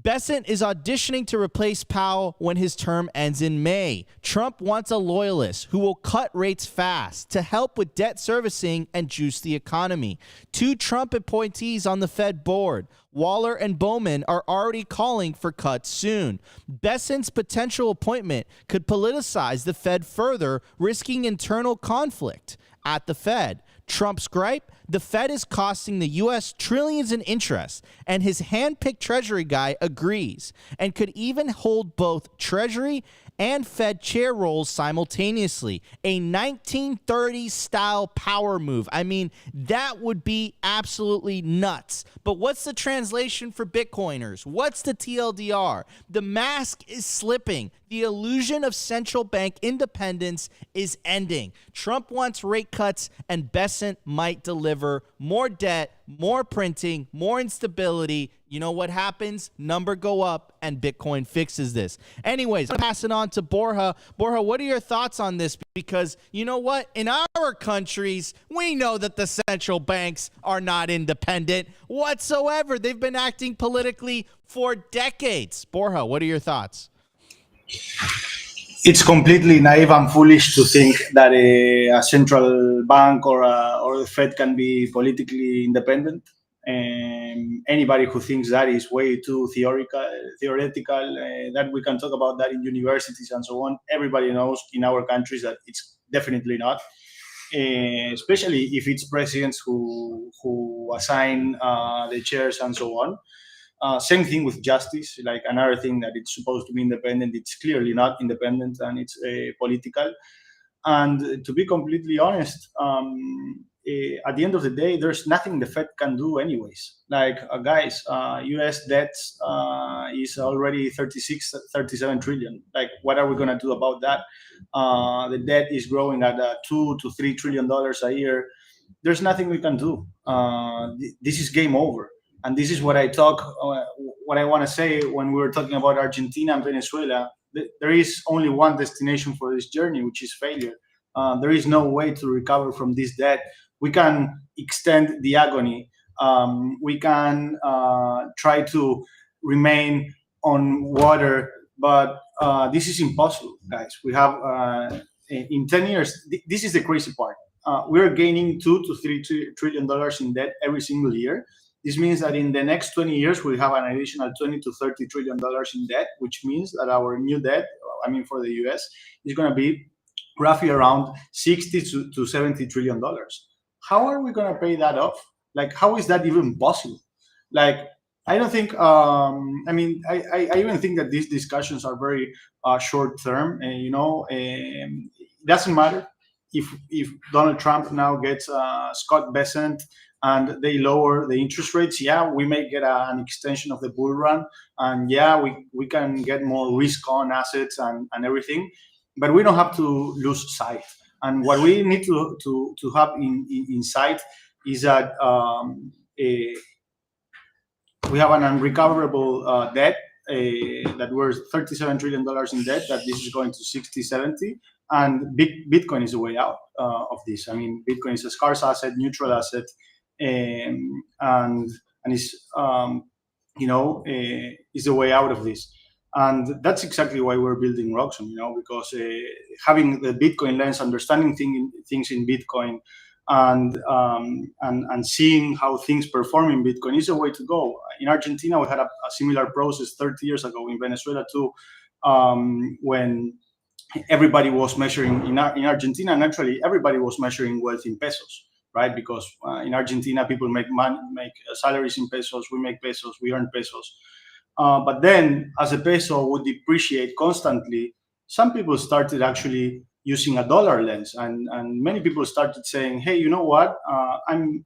Speaker 1: Bessent is auditioning to replace Powell when his term ends in May. Trump wants a loyalist who will cut rates fast to help with debt servicing and juice the economy. 2 Trump appointees on the Fed board, Waller and Bowman, are already calling for cuts soon. Bessent's potential appointment could politicize the Fed further, risking internal conflict at the Fed. Trump's gripe? The Fed is costing the U.S. trillions in interest, and his hand-picked Treasury guy agrees and could even hold both Treasury and Fed chair roles simultaneously. A 1930s-style power move. I mean, that would be absolutely nuts. But what's the translation for Bitcoiners? What's the TLDR? The mask is slipping. The illusion of central bank independence is ending. Trump wants rate cuts, and Bessent might deliver more debt, more printing, more instability. You know what happens? Number go up, and Bitcoin fixes this. Anyways, I'm passing on to Borja. Borja, what are your thoughts on this? Because you know what? In our countries, we know that the central banks are not independent whatsoever. They've been acting politically for decades. Borja, what are your thoughts?
Speaker 5: It's completely naive and foolish to think that a central bank or the Fed can be politically independent. Anybody who thinks that is way too theoretical. That we can talk about that in universities and so on. Everybody knows in our countries that it's definitely not. Especially if it's presidents who assign the chairs and so on. Same thing with justice, like another thing that it's supposed to be independent, it's clearly not independent, and it's political. And to be completely honest, at the end of the day, there's nothing the Fed can do anyways. Like, guys, US debt is already 37 trillion. Like, what are we going to do about that? The debt is growing at $2 to $3 trillion a year. There's nothing we can do. This is game over. And this is what I want to say when we were talking about Argentina and Venezuela. There is only one destination for this journey, which is failure. There is no way to recover from this debt. We can extend the agony. We can try to remain on water, but this is impossible, guys. We have, in 10 years, this is the crazy part. We're gaining $2 to $3 trillion in debt every single year. This means that in the next 20 years, we'll have an additional $20 to $30 trillion in debt, which means that our new debt, for the US, is going to be roughly around $60 to $70 trillion. How are we going to pay that off? Like, how is that even possible? Like, I don't think, I even think that these discussions are very short term. It doesn't matter if Donald Trump now gets Scott Bessent and they lower the interest rates. Yeah, we may get an extension of the bull run, and yeah, we can get more risk on assets and everything, but we don't have to lose sight. And what we need to have in sight is that we have an unrecoverable debt that we're $37 trillion in debt, that this is going to 60, 70, and Bitcoin is the way out of this. I mean, Bitcoin is a scarce asset, neutral asset, and is is the way out of this. And that's exactly why we're building Roxxon, because having the Bitcoin lens, understanding things in Bitcoin, and seeing how things perform in Bitcoin is a way to go. In Argentina, we had a similar process 30 years ago. In Venezuela too, when everybody was measuring in Argentina, and actually everybody was measuring wealth in pesos, right? Because in Argentina, people make salaries in pesos. We make pesos. We earn pesos. But then, as the peso would depreciate constantly, some people started actually using a dollar lens, and many people started saying, "Hey, you know what? I'm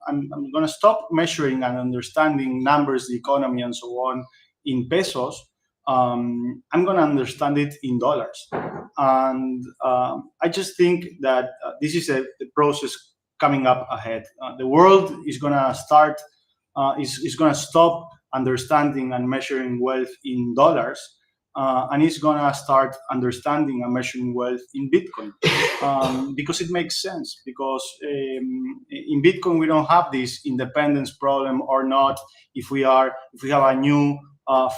Speaker 5: going to stop measuring and understanding numbers, the economy, and so on in pesos. I'm going to understand it in dollars." And I just think that this is the process coming up ahead. The world is going to start is going to stop understanding and measuring wealth in dollars, and it's going to start understanding and measuring wealth in Bitcoin, because it makes sense. Because in Bitcoin we don't have this independence problem or not. If we have a new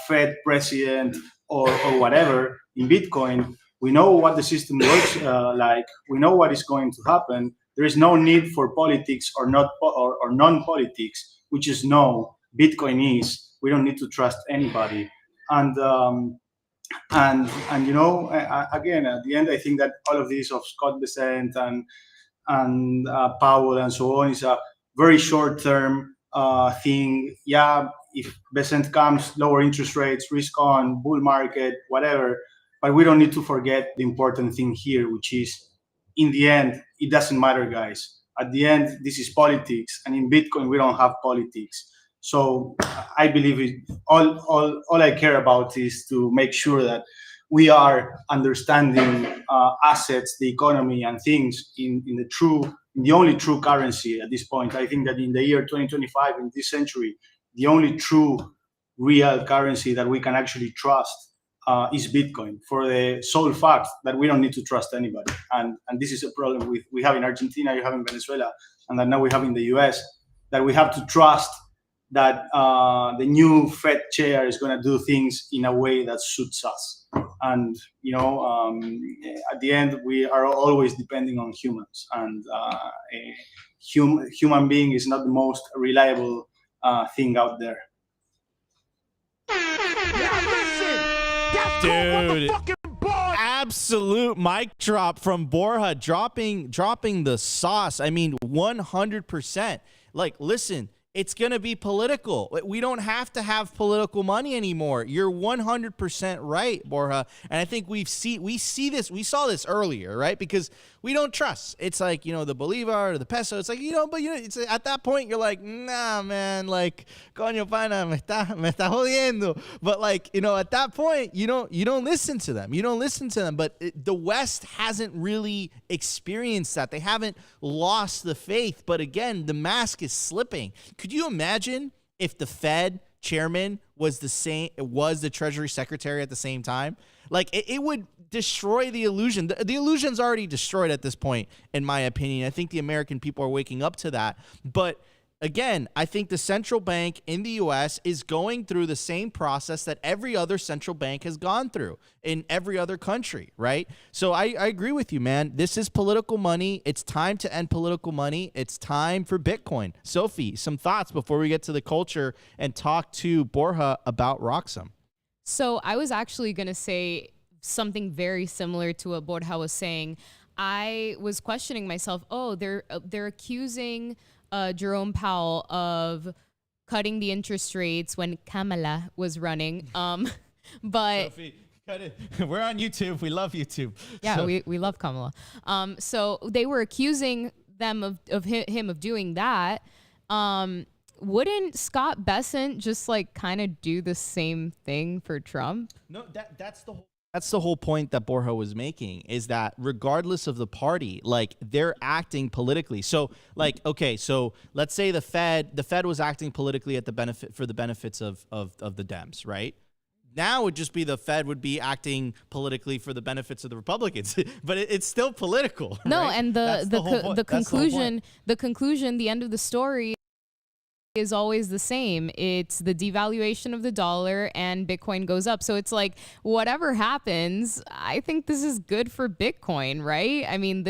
Speaker 5: Fed president or whatever in Bitcoin. We know what the system works like. We know what is going to happen. There is no need for politics or not or non-politics. We just know Bitcoin is. We don't need to trust anybody. And you know, again, at the end, I think that all of this of Scott Bessent and Powell and so on is a very short-term thing. Yeah, if Bessent comes, lower interest rates, risk on, bull market, whatever. But we don't need to forget the important thing here, which is, in the end, it doesn't matter, guys. At the end, this is politics, and in Bitcoin, we don't have politics. So I believe all I care about is to make sure that we are understanding assets, the economy, and things in the only true currency at this point. I think that in the year 2025, in this century, the only true real currency that we can actually trust is Bitcoin, for the sole fact that we don't need to trust anybody. And this is a problem we have in Argentina, you have in Venezuela, and that now we have in the US, that we have to trust that the new Fed chair is going to do things in a way that suits us. And, you know, at the end, we are always depending on humans. And a human being is not the most reliable thing out there.
Speaker 1: Dude, absolute mic drop from Borja, dropping the sauce. I mean, 100%. Like, listen, it's going to be political. We don't have to have political money anymore. You're 100% right, Borja. And I think we saw this earlier, right? Because we don't trust. It's like, you know, the Bolivar or the peso. It's like, you know, but you know, it's at that point you're like, nah, man, like, coño pana, me está jodiendo. But like, you know, at that point, you don't listen to them. You don't listen to them. But the West hasn't really experienced that. They haven't lost the faith. But again, the mask is slipping. Could you imagine if the Fed chairman was the Treasury Secretary at the same time? Like, it would destroy the illusion. The illusion's already destroyed at this point, in my opinion. I think the American people are waking up to that. But again, I think the central bank in the U.S. is going through the same process that every other central bank has gone through in every other country, right? So I agree with you, man. This is political money. It's time to end political money. It's time for Bitcoin. Sophie, some thoughts before we get to the culture and talk to Borja about Roxum.
Speaker 4: So I was actually going to say something very similar to what Borja was saying. I was questioning myself, they're accusing Jerome Powell of cutting the interest rates when Kamala was running. But
Speaker 1: Sophie, cut it. We're on YouTube. We love YouTube.
Speaker 4: Yeah,
Speaker 1: so.
Speaker 4: we love Kamala. So they were accusing them of him of doing that. Wouldn't Scott Bessent just like kind of do the same thing for Trump?
Speaker 1: No, that's the whole point that Borja was making, is that regardless of the party, like, they're acting politically. So like, okay, so let's say the Fed was acting politically for the benefits of the Dems, right? Now it would just be the Fed would be acting politically for the benefits of the Republicans, but it's still political.
Speaker 4: No,
Speaker 1: right?
Speaker 4: and the conclusion, the end of the story is always the same. It's the devaluation of the dollar and Bitcoin goes up. So it's like, whatever happens, I think this is good for Bitcoin, right? I mean,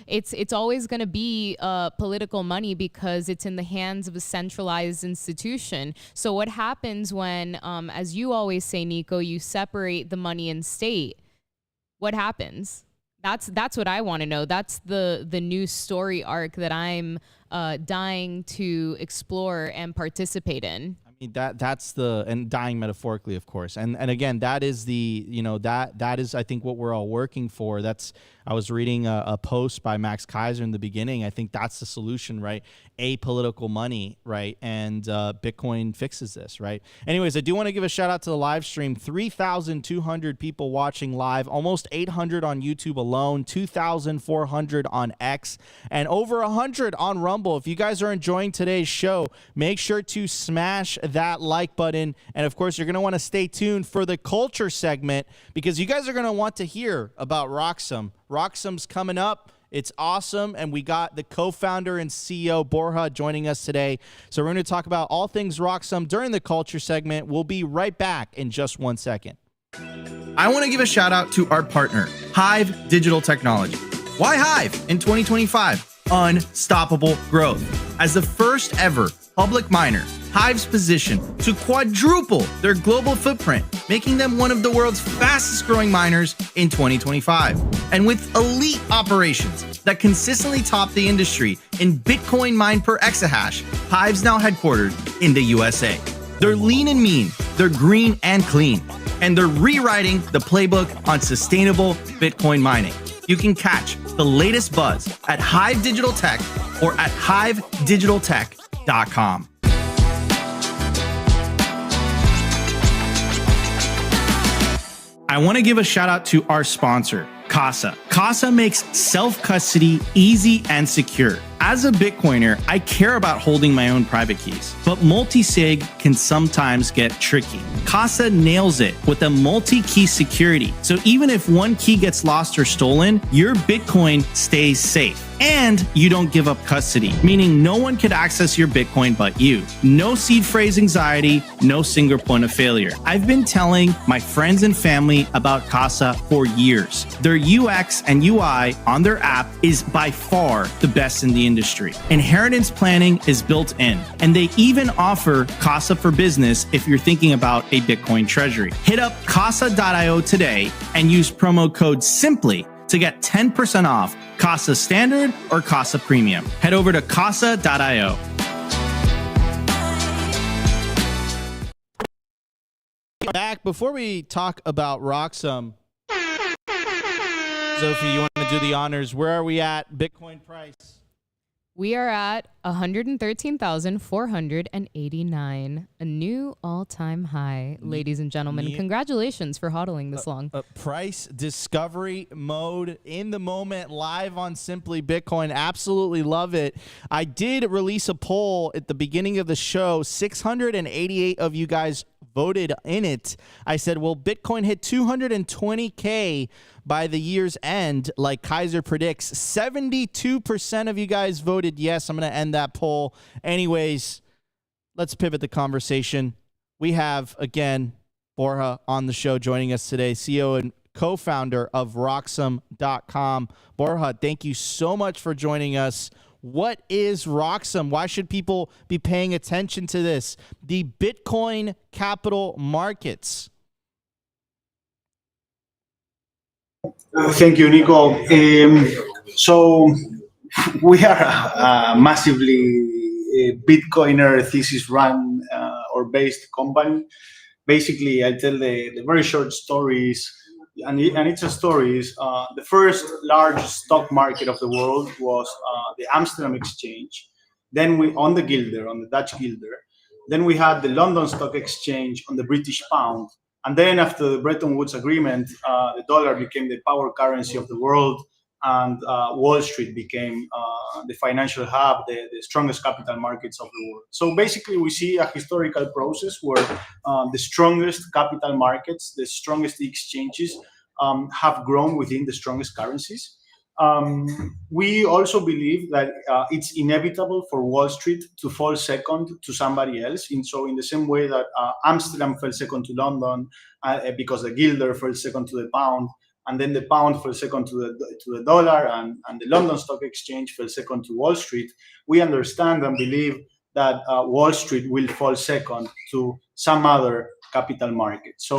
Speaker 4: it's always going to be political money because it's in the hands of a centralized institution. So what happens when, as you always say, Nico, you separate the money and state? What happens? That's what I want to know. That's the new story arc that I'm dying to explore and participate in.
Speaker 1: I mean, that's and dying metaphorically, of course. And again, that is that is, I think, what we're all working for. I was reading a post by Max Kaiser in the beginning. I think that's the solution, right? Apolitical money, right? And Bitcoin fixes this, right? Anyways, I do want to give a shout out to the live stream. 3,200 people watching live, almost 800 on YouTube alone, 2,400 on X, and over 100 on Rumble. If you guys are enjoying today's show, make sure to smash that like button. And of course, you're going to want to stay tuned for the culture segment, because you guys are going to want to hear about Roxum. Roxum's coming up, It's awesome. And we got the co-founder and CEO, Borja, joining us today. So we're going to talk about all things Roxum during the culture segment. We'll be right back in just 1 second.
Speaker 7: I want to give a shout out to our partner, HIVE Digital Technology. Why HIVE in 2025? Unstoppable growth. As the first ever public miner, HIVE's position to quadruple their global footprint, making them one of the world's fastest growing miners in 2025. And with elite operations that consistently top the industry in Bitcoin mined per exahash, HIVE's now headquartered in the USA. They're lean and mean, they're green and clean, and they're rewriting the playbook on sustainable Bitcoin mining. You can catch the latest buzz at HIVE Digital Tech or at hivedigitaltech.com. I want to give a shout out to our sponsor, Casa. Casa makes self-custody easy and secure. As a Bitcoiner, I care about holding my own private keys, but multi-sig can sometimes get tricky. Casa nails it with a multi-key security. So even if one key gets lost or stolen, your Bitcoin stays safe. And you don't give up custody, meaning no one could access your Bitcoin but you. No seed phrase anxiety, no single point of failure. I've been telling my friends and family about Casa for years. Their UX and UI on their app is by far the best in the industry. Inheritance planning is built in, and they even offer Casa for Business if you're thinking about a Bitcoin treasury. Hit up casa.io today and use promo code SIMPLY to get 10% off Casa Standard or Casa Premium. Head over to casa.io.
Speaker 1: Back before we talk about Roxum, Sophie, you want to do the honors? Where are we at Bitcoin price?
Speaker 4: We are at 113,489, a new all-time high, ladies and gentlemen. Congratulations for hodling this long.
Speaker 1: Price discovery mode in the moment, live on Simply Bitcoin. Absolutely love it. I did release a poll at the beginning of the show. 688 of you guys voted in it. I said, will Bitcoin hit 220K by the year's end, like Kaiser predicts? 72% of you guys voted yes. I'm going to end that poll. Anyways, let's pivot the conversation. We have, again, Borja on the show joining us today, CEO and co-founder of Roxum.com. Borja, thank you so much for joining us. What is Roxum? Why should people be paying attention to this? The Bitcoin capital markets.
Speaker 5: Thank you, Nico. So we are a massively Bitcoiner thesis run or based company. Basically, I tell the very short stories, and it's a stories. The first large stock market of the world was the Amsterdam Exchange. Then we on the Dutch Guilder. Then we had the London Stock Exchange on the British pound. And then after the Bretton Woods Agreement, the dollar became the power currency of the world, and Wall Street became the financial hub, the strongest capital markets of the world. So basically, we see a historical process where the strongest capital markets, the strongest exchanges have grown within the strongest currencies. We also believe that it's inevitable for Wall Street to fall second to somebody else. So in the same way that Amsterdam fell second to London because the guilder fell second to the pound, and then the pound fell second to the dollar, and the London Stock Exchange fell second to Wall Street, we understand and believe that Wall Street will fall second to some other capital market. So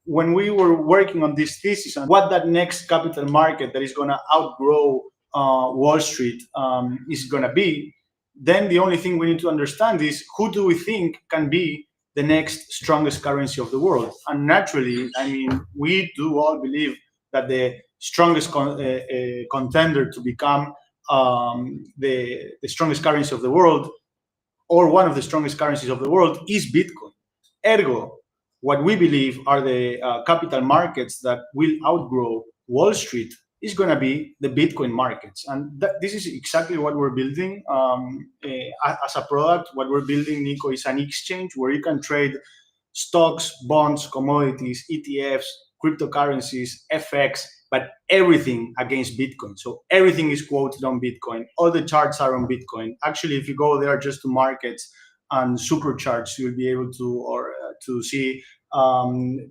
Speaker 5: when we were working on this thesis and what that next capital market that is going to outgrow Wall Street is going to be, then the only thing we need to understand is who do we think can be the next strongest currency of the world. And naturally, I mean, we do all believe that the strongest contender to become the strongest currency of the world, or one of the strongest currencies of the world, is Bitcoin. Ergo, what we believe are the capital markets that will outgrow Wall Street is going to be the Bitcoin markets. And this is exactly what we're building as a product. What we're building, Nico, is an exchange where you can trade stocks, bonds, commodities, ETFs, cryptocurrencies, FX, but everything against Bitcoin. So everything is quoted on Bitcoin. All the charts are on Bitcoin. Actually, if you go there just to markets and super charts, you'll be able to see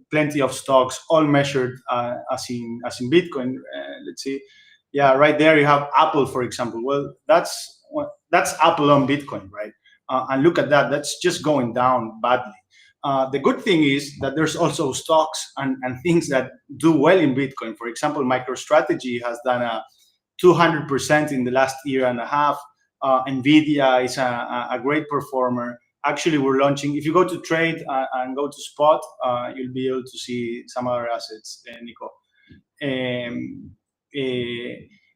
Speaker 5: plenty of stocks, all measured as in Bitcoin. Let's see, yeah, right there you have Apple, for example. Well, that's Apple on Bitcoin, right? And look at that; that's just going down badly. The good thing is that there's also stocks and things that do well in Bitcoin. For example, MicroStrategy has done a 200% in the last year and a half. Nvidia is a great performer. Actually, we're launching, if you go to trade and go to spot, you'll be able to see some other assets, Nico.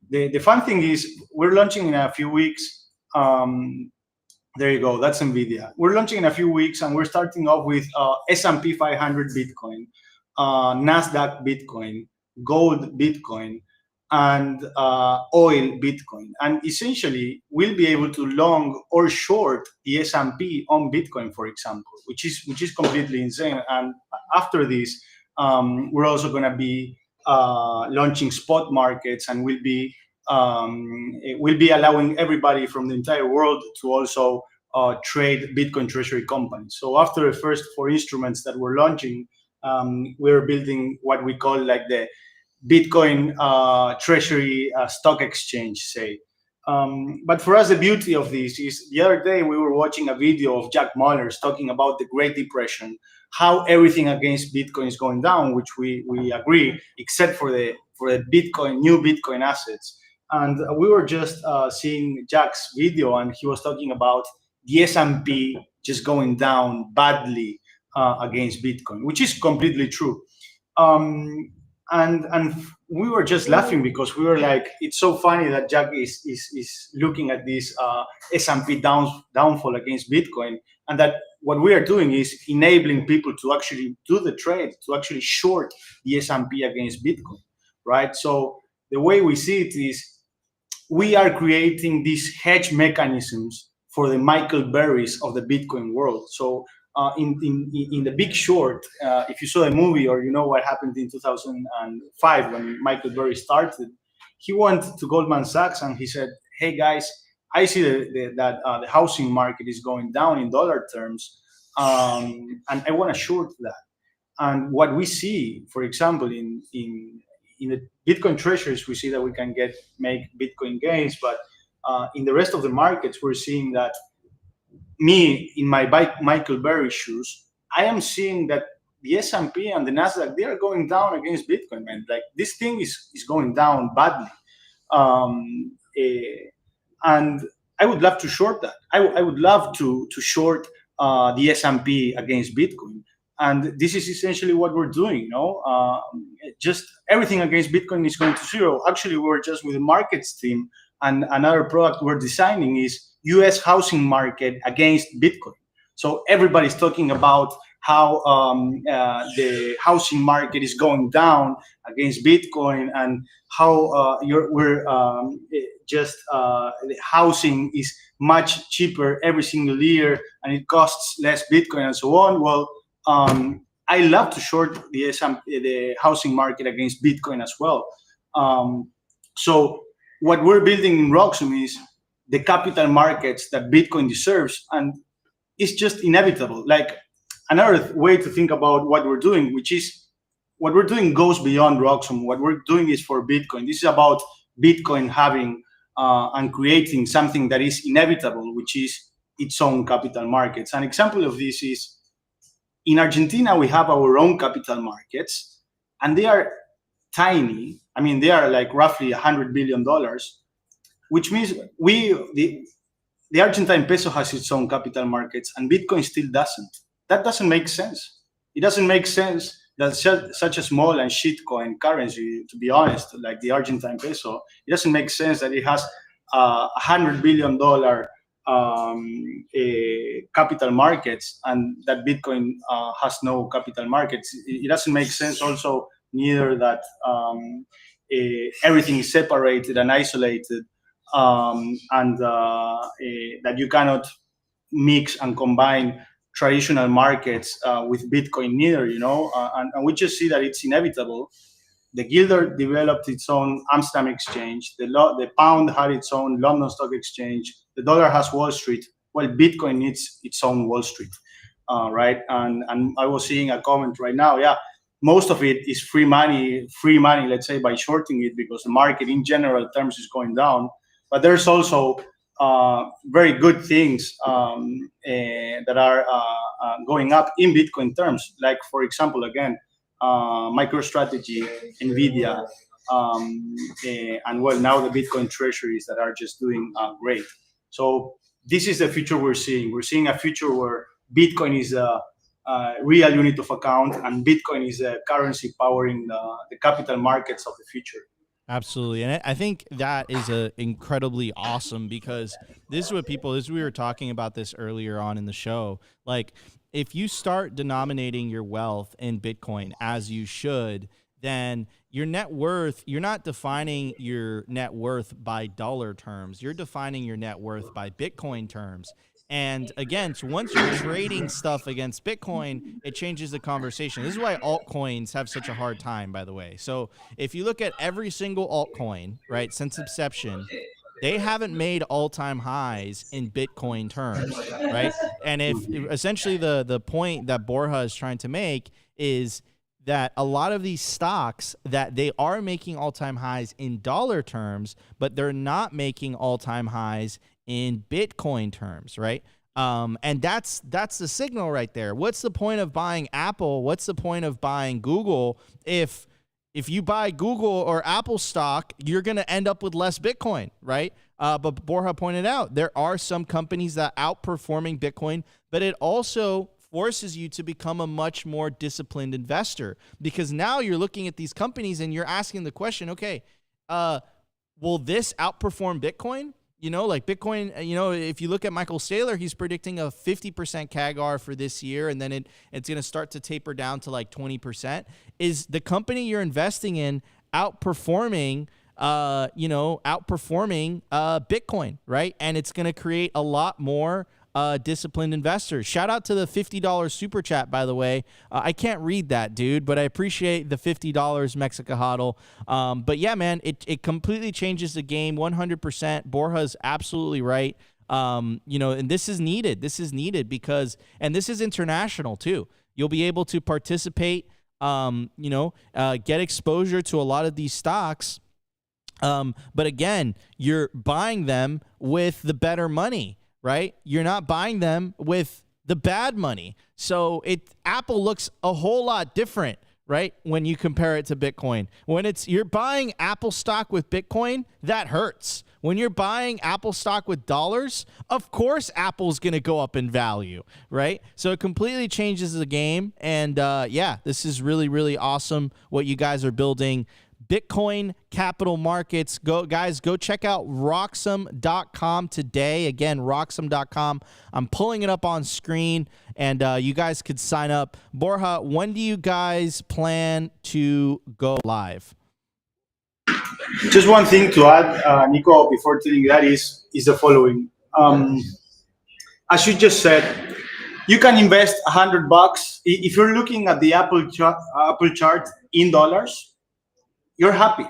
Speaker 5: The fun thing is we're launching in a few weeks. There you go. That's Nvidia. We're launching in a few weeks, and we're starting off with S&P 500 Bitcoin, NASDAQ Bitcoin, gold Bitcoin, and oil Bitcoin. And essentially, we'll be able to long or short the S&P on Bitcoin, for example, which is completely insane. And after this, we're also going to be launching spot markets, and we'll be allowing everybody from the entire world to also trade Bitcoin treasury companies. So after the first 4 instruments that we're launching, we're building what we call like the Bitcoin treasury stock exchange, say. But for us, the beauty of this is the other day we were watching a video of Jack Mallers talking about the Great Depression, how everything against Bitcoin is going down, which we agree, except for the Bitcoin, new Bitcoin assets. And we were just seeing Jack's video, and he was talking about the S&P just going down badly against Bitcoin, which is completely true. And we were just laughing because we were like, it's so funny that Jack is looking at this S&P downfall against Bitcoin, and that what we are doing is enabling people to actually do the trade, to actually short the S&P against Bitcoin, right? So the way we see it is we are creating these hedge mechanisms for the Michael Burrys of the Bitcoin world. So in the Big Short, if you saw the movie or you know what happened in 2005 when Michael Burry started, he went to Goldman Sachs and he said, hey guys, I see that the housing market is going down in dollar terms, and I want to short that. And what we see, for example, in the Bitcoin treasuries, we see that we can make Bitcoin gains, but in the rest of the markets, we're seeing that me, in my Michael Burry shoes, I am seeing that the S&P and the NASDAQ, they are going down against Bitcoin, man. Like, this thing is going down badly. And I would love to short that. I would love to short the S&P against Bitcoin. And this is essentially what we're doing, you know? Just everything against Bitcoin is going to zero. Actually, we're just with the markets team, and another product we're designing is US housing market against Bitcoin. So everybody's talking about how the housing market is going down against Bitcoin, and how the housing is much cheaper every single year, and it costs less Bitcoin and so on. Well, I love to short the housing market against Bitcoin as well. So what we're building in Roxum is the capital markets that Bitcoin deserves, and it's just inevitable. Like, another way to think about what we're doing, which is what we're doing goes beyond Roxum. What we're doing is for Bitcoin. This is about Bitcoin having and creating something that is inevitable, which is its own capital markets. An example of this is in Argentina, we have our own capital markets, and they are tiny. I mean, they are like roughly $100 billion, which means the Argentine peso has its own capital markets, and Bitcoin still doesn't. That doesn't make sense. It doesn't make sense that such a small and shitcoin currency, to be honest, like the Argentine peso, it doesn't make sense that it has $100 billion capital markets, and that Bitcoin has no capital markets. It doesn't make sense also neither that everything is separated and isolated, and that you cannot mix and combine traditional markets with Bitcoin neither, you know, and we just see that it's inevitable The guilder developed its own Amsterdam exchange. The pound had its own London Stock Exchange. The dollar has Wall Street. Well, Bitcoin needs its own Wall Street, right? And I was seeing a comment right now. Yeah, most of it is free money. Let's say by shorting it because the market in general terms is going down. But there's also very good things that are going up in Bitcoin terms. Like for example, again. MicroStrategy, NVIDIA, and well, now the Bitcoin treasuries that are just doing great. So this is the future we're seeing. We're seeing a future where Bitcoin is a real unit of account, and Bitcoin is a currency powering the capital markets of the future.
Speaker 1: Absolutely. And I think that is incredibly awesome because this is what people, as we were talking about this earlier on in the show, like if you start denominating your wealth in Bitcoin as you should, then your net worth, you're not defining your net worth by dollar terms. You're defining your net worth by Bitcoin terms. And again, so once you're trading stuff against Bitcoin, it changes the conversation. This is why altcoins have such a hard time, by the way. So if you look at every single altcoin, right, since inception, they haven't made all-time highs in Bitcoin terms, right? And if essentially the point that Borja is trying to make is that a lot of these stocks that they are making all-time highs in dollar terms, but they're not making all-time highs in Bitcoin terms, right? And that's the signal right there. What's the point of buying Apple? What's the point of buying Google if you buy Google or Apple stock, you're going to end up with less Bitcoin, right? But Borja pointed out there are some companies that outperforming Bitcoin, but it also forces you to become a much more disciplined investor because now you're looking at these companies and you're asking the question, okay, will this outperform Bitcoin? You know, like Bitcoin, you know, if you look at Michael Saylor, he's predicting a 50% CAGR for this year, and then it's going to start to taper down to like 20%. Is the company you're investing in outperforming, Bitcoin, right? And it's going to create a lot more disciplined investors. Shout out to the $50 super chat, by the way. I can't read that, dude, but I appreciate the $50 Mexica Hodl. But yeah, man, it completely changes the game 100%. Borja's absolutely right. And this is needed. This is needed because, and this is international too. You'll be able to participate, get exposure to a lot of these stocks. But again, you're buying them with the better money, right? You're not buying them with the bad money. So Apple looks a whole lot different, right? When you compare it to Bitcoin. When you're buying Apple stock with Bitcoin, that hurts. When you're buying Apple stock with dollars, of course Apple's going to go up in value, right? So it completely changes the game. And this is really, really awesome what you guys are building. Bitcoin capital markets. Go check out roxum.com today. Again, roxum.com. I'm pulling it up on screen and you guys could sign up. Borja, when do you guys plan to go live?
Speaker 5: Just one thing to add, Nico, before telling you that is the following. As you just said, you can invest $100. If you're looking at the Apple chart in dollars, you're happy.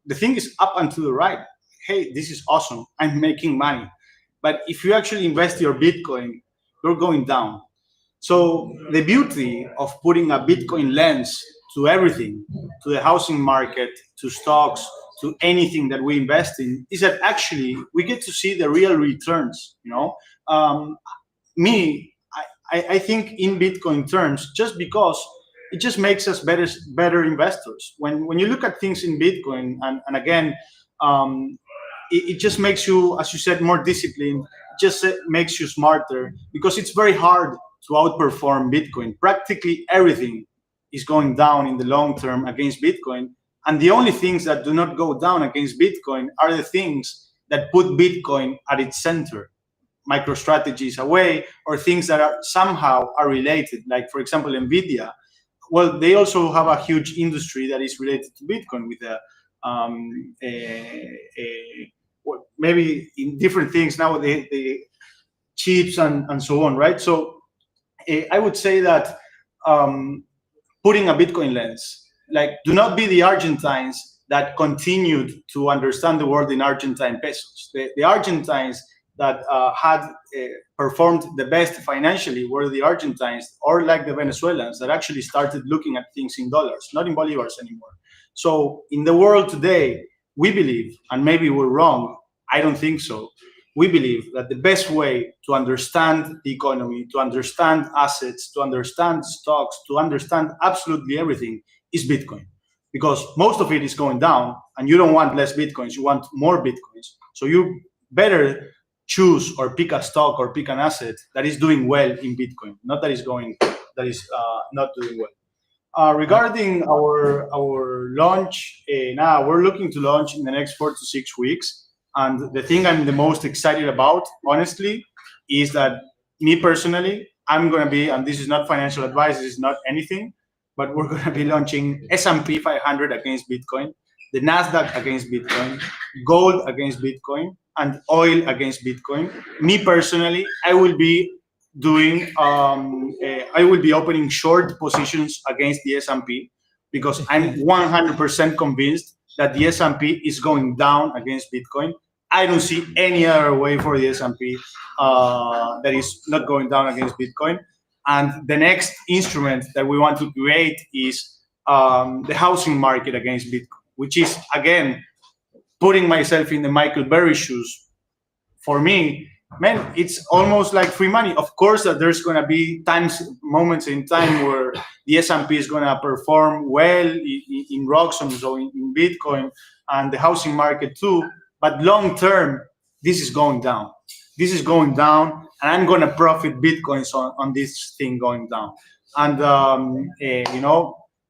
Speaker 5: The thing is up and to the right. Hey, this is awesome. I'm making money. But if you actually invest your Bitcoin, you're going down. So the beauty of putting a Bitcoin lens to everything, to the housing market, to stocks, to anything that we invest in, is that actually we get to see the real returns. I think in Bitcoin terms, just because it just makes us better investors. When you look at things in Bitcoin, and again, it just makes you, as you said, more disciplined. It just makes you smarter because it's very hard to outperform Bitcoin. Practically everything is going down in the long term against Bitcoin. And the only things that do not go down against Bitcoin are the things that put Bitcoin at its center. MicroStrategies away, or things that are somehow related, like for example, NVIDIA. Well, they also have a huge industry that is related to Bitcoin with maybe in different things now, the chips and so on, right? So I would say that putting a Bitcoin lens do not be the Argentines that continued to understand the world in Argentine pesos. The Argentines that had performed the best financially were the Argentines, or like the Venezuelans, that actually started looking at things in dollars, not in bolivars anymore. So in the world today, we believe, and maybe we're wrong, I don't think so, we believe that the best way to understand the economy, to understand assets, to understand stocks, to understand absolutely everything is Bitcoin. Because most of it is going down, and you don't want less Bitcoins, you want more Bitcoins. So you better choose or pick a stock or pick an asset that is doing well in Bitcoin, not that is not doing well. Regarding our launch, now we're looking to launch in the next 4 to 6 weeks. And the thing I'm the most excited about, honestly, is that me personally, I'm going to be, and this is not financial advice, this is not anything, but we're going to be launching S&P 500 against Bitcoin, the NASDAQ against Bitcoin, gold against Bitcoin, and oil against Bitcoin. Me personally, I will be doing, I will be opening short positions against the S&P, because I'm 100% convinced that the S&P is going down against Bitcoin. I don't see any other way for the S&P that is not going down against Bitcoin. And the next instrument that we want to create is the housing market against Bitcoin, which is, again, putting myself in the Michael Burry shoes. For me, man, it's almost like free money. Of course, that there's going to be moments in time where the S&P is going to perform well in rocks and so in Bitcoin, and the housing market too. But long term, this is going down. This is going down, and I'm going to profit Bitcoins on this thing going down. And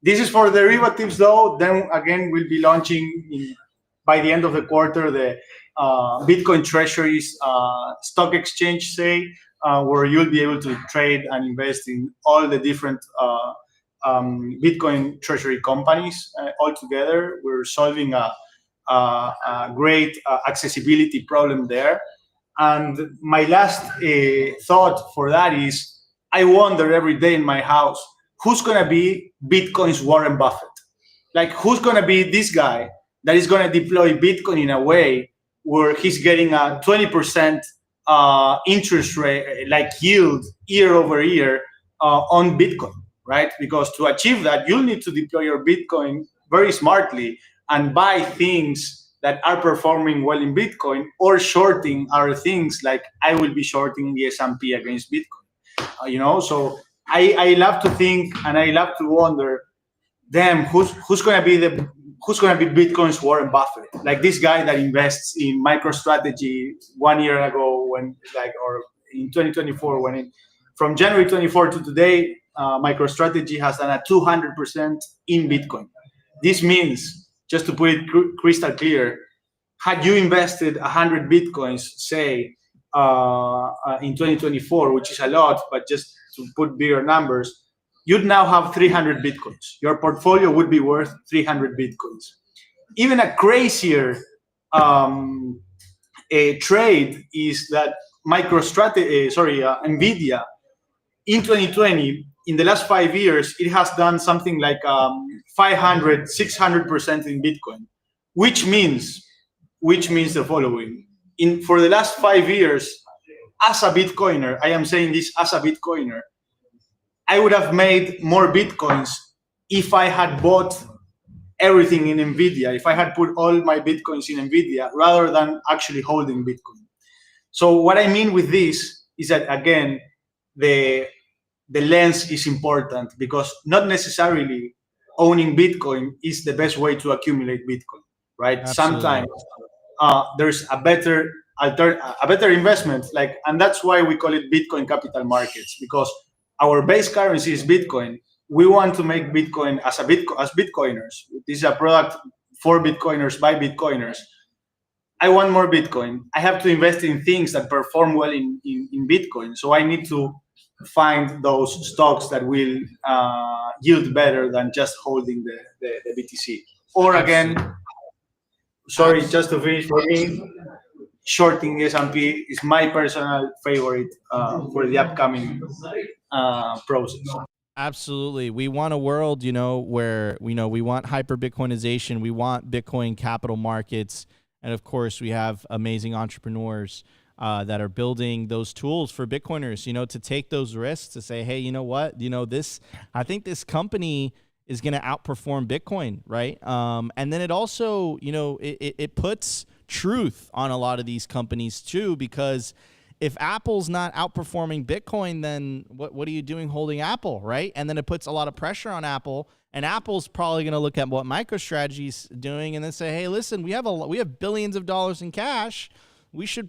Speaker 5: this is for derivatives, though. Then again, we'll be launching by the end of the quarter the Bitcoin Treasuries stock exchange, where you'll be able to trade and invest in all the different Bitcoin Treasury companies all together. We're solving a great accessibility problem there. And my last thought for that is, I wonder every day in my house, who's going to be Bitcoin's Warren Buffett? Like, who's going to be this guy that is going to deploy Bitcoin in a way where he's getting a 20% interest rate, like yield year over year on Bitcoin, right? Because to achieve that, you'll need to deploy your Bitcoin very smartly and buy things that are performing well in Bitcoin, or shorting other things, like I will be shorting the S&P against Bitcoin. So I love to think, and I love to wonder, damn, who's going to be Bitcoin's Warren Buffett? Like this guy that invests in MicroStrategy 1 year ago, or in 2024, from January 24 to today, MicroStrategy has done a 200% in Bitcoin. This means, just to put it crystal clear, had you invested 100 Bitcoins, say, in 2024, which is a lot, but just to put bigger numbers, you'd now have 300 Bitcoins. Your portfolio would be worth 300 Bitcoins. Even a crazier trade is that NVIDIA, in 2020, in the last 5 years, it has done something like 500, 600% in Bitcoin, which means the following. For the last 5 years, as a Bitcoiner, I am saying this as a Bitcoiner, I would have made more Bitcoins if I had bought everything in NVIDIA, if I had put all my Bitcoins in NVIDIA rather than actually holding Bitcoin. So what I mean with this is that, again, the lens is important, because not necessarily owning Bitcoin is the best way to accumulate Bitcoin, right? Absolutely. Sometimes there's a better investment, and that's why we call it Bitcoin capital markets, because our base currency is Bitcoin. We want to make Bitcoin as Bitcoiners. This is a product for Bitcoiners by Bitcoiners. I want more Bitcoin. I have to invest in things that perform well in Bitcoin. So I need to find those stocks that will yield better than just holding the BTC. Or again, sorry, just to finish, for me, shorting the S&P is my personal favorite for the upcoming process.
Speaker 1: Absolutely. We want a world, where, we want hyper Bitcoinization. We want Bitcoin capital markets. And of course, we have amazing entrepreneurs that are building those tools for Bitcoiners, to take those risks, to say, hey, you know what, I think this company is going to outperform Bitcoin, right? And then it also, it puts truth on a lot of these companies too, because if Apple's not outperforming Bitcoin, then what are you doing holding Apple, right? And then it puts a lot of pressure on Apple, and Apple's probably going to look at what MicroStrategy's doing and then say, hey, listen, we have billions of dollars in cash. We should,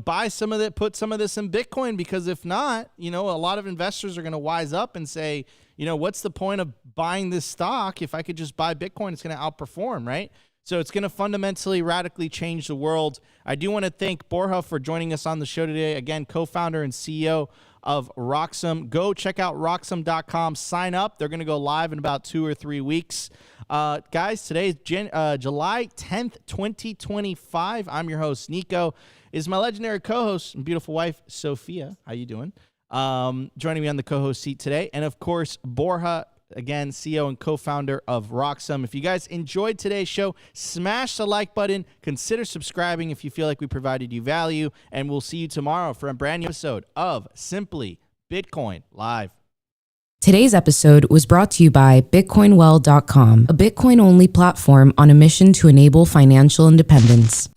Speaker 1: buy some of it, put some of this in Bitcoin, because if not, a lot of investors are going to wise up and say, what's the point of buying this stock? If I could just buy Bitcoin, it's going to outperform, right? So it's going to fundamentally, radically change the world. I do want to thank Borja for joining us on the show today. Again, co-founder and CEO of Roxum. Go check out Roxum.com. Sign up. They're going to go live in about 2 or 3 weeks. Guys, today is July 10th, 2025. I'm your host, Nico. Is my legendary co-host and beautiful wife, Sophia. How you doing? Joining me on the co-host seat today. And, of course, Borja, again, CEO and co-founder of Roxum. If you guys enjoyed today's show, smash the like button. Consider subscribing if you feel like we provided you value. And we'll see you tomorrow for a brand new episode of Simply Bitcoin Live.
Speaker 10: Today's episode was brought to you by BitcoinWell.com, a Bitcoin-only platform on a mission to enable financial independence.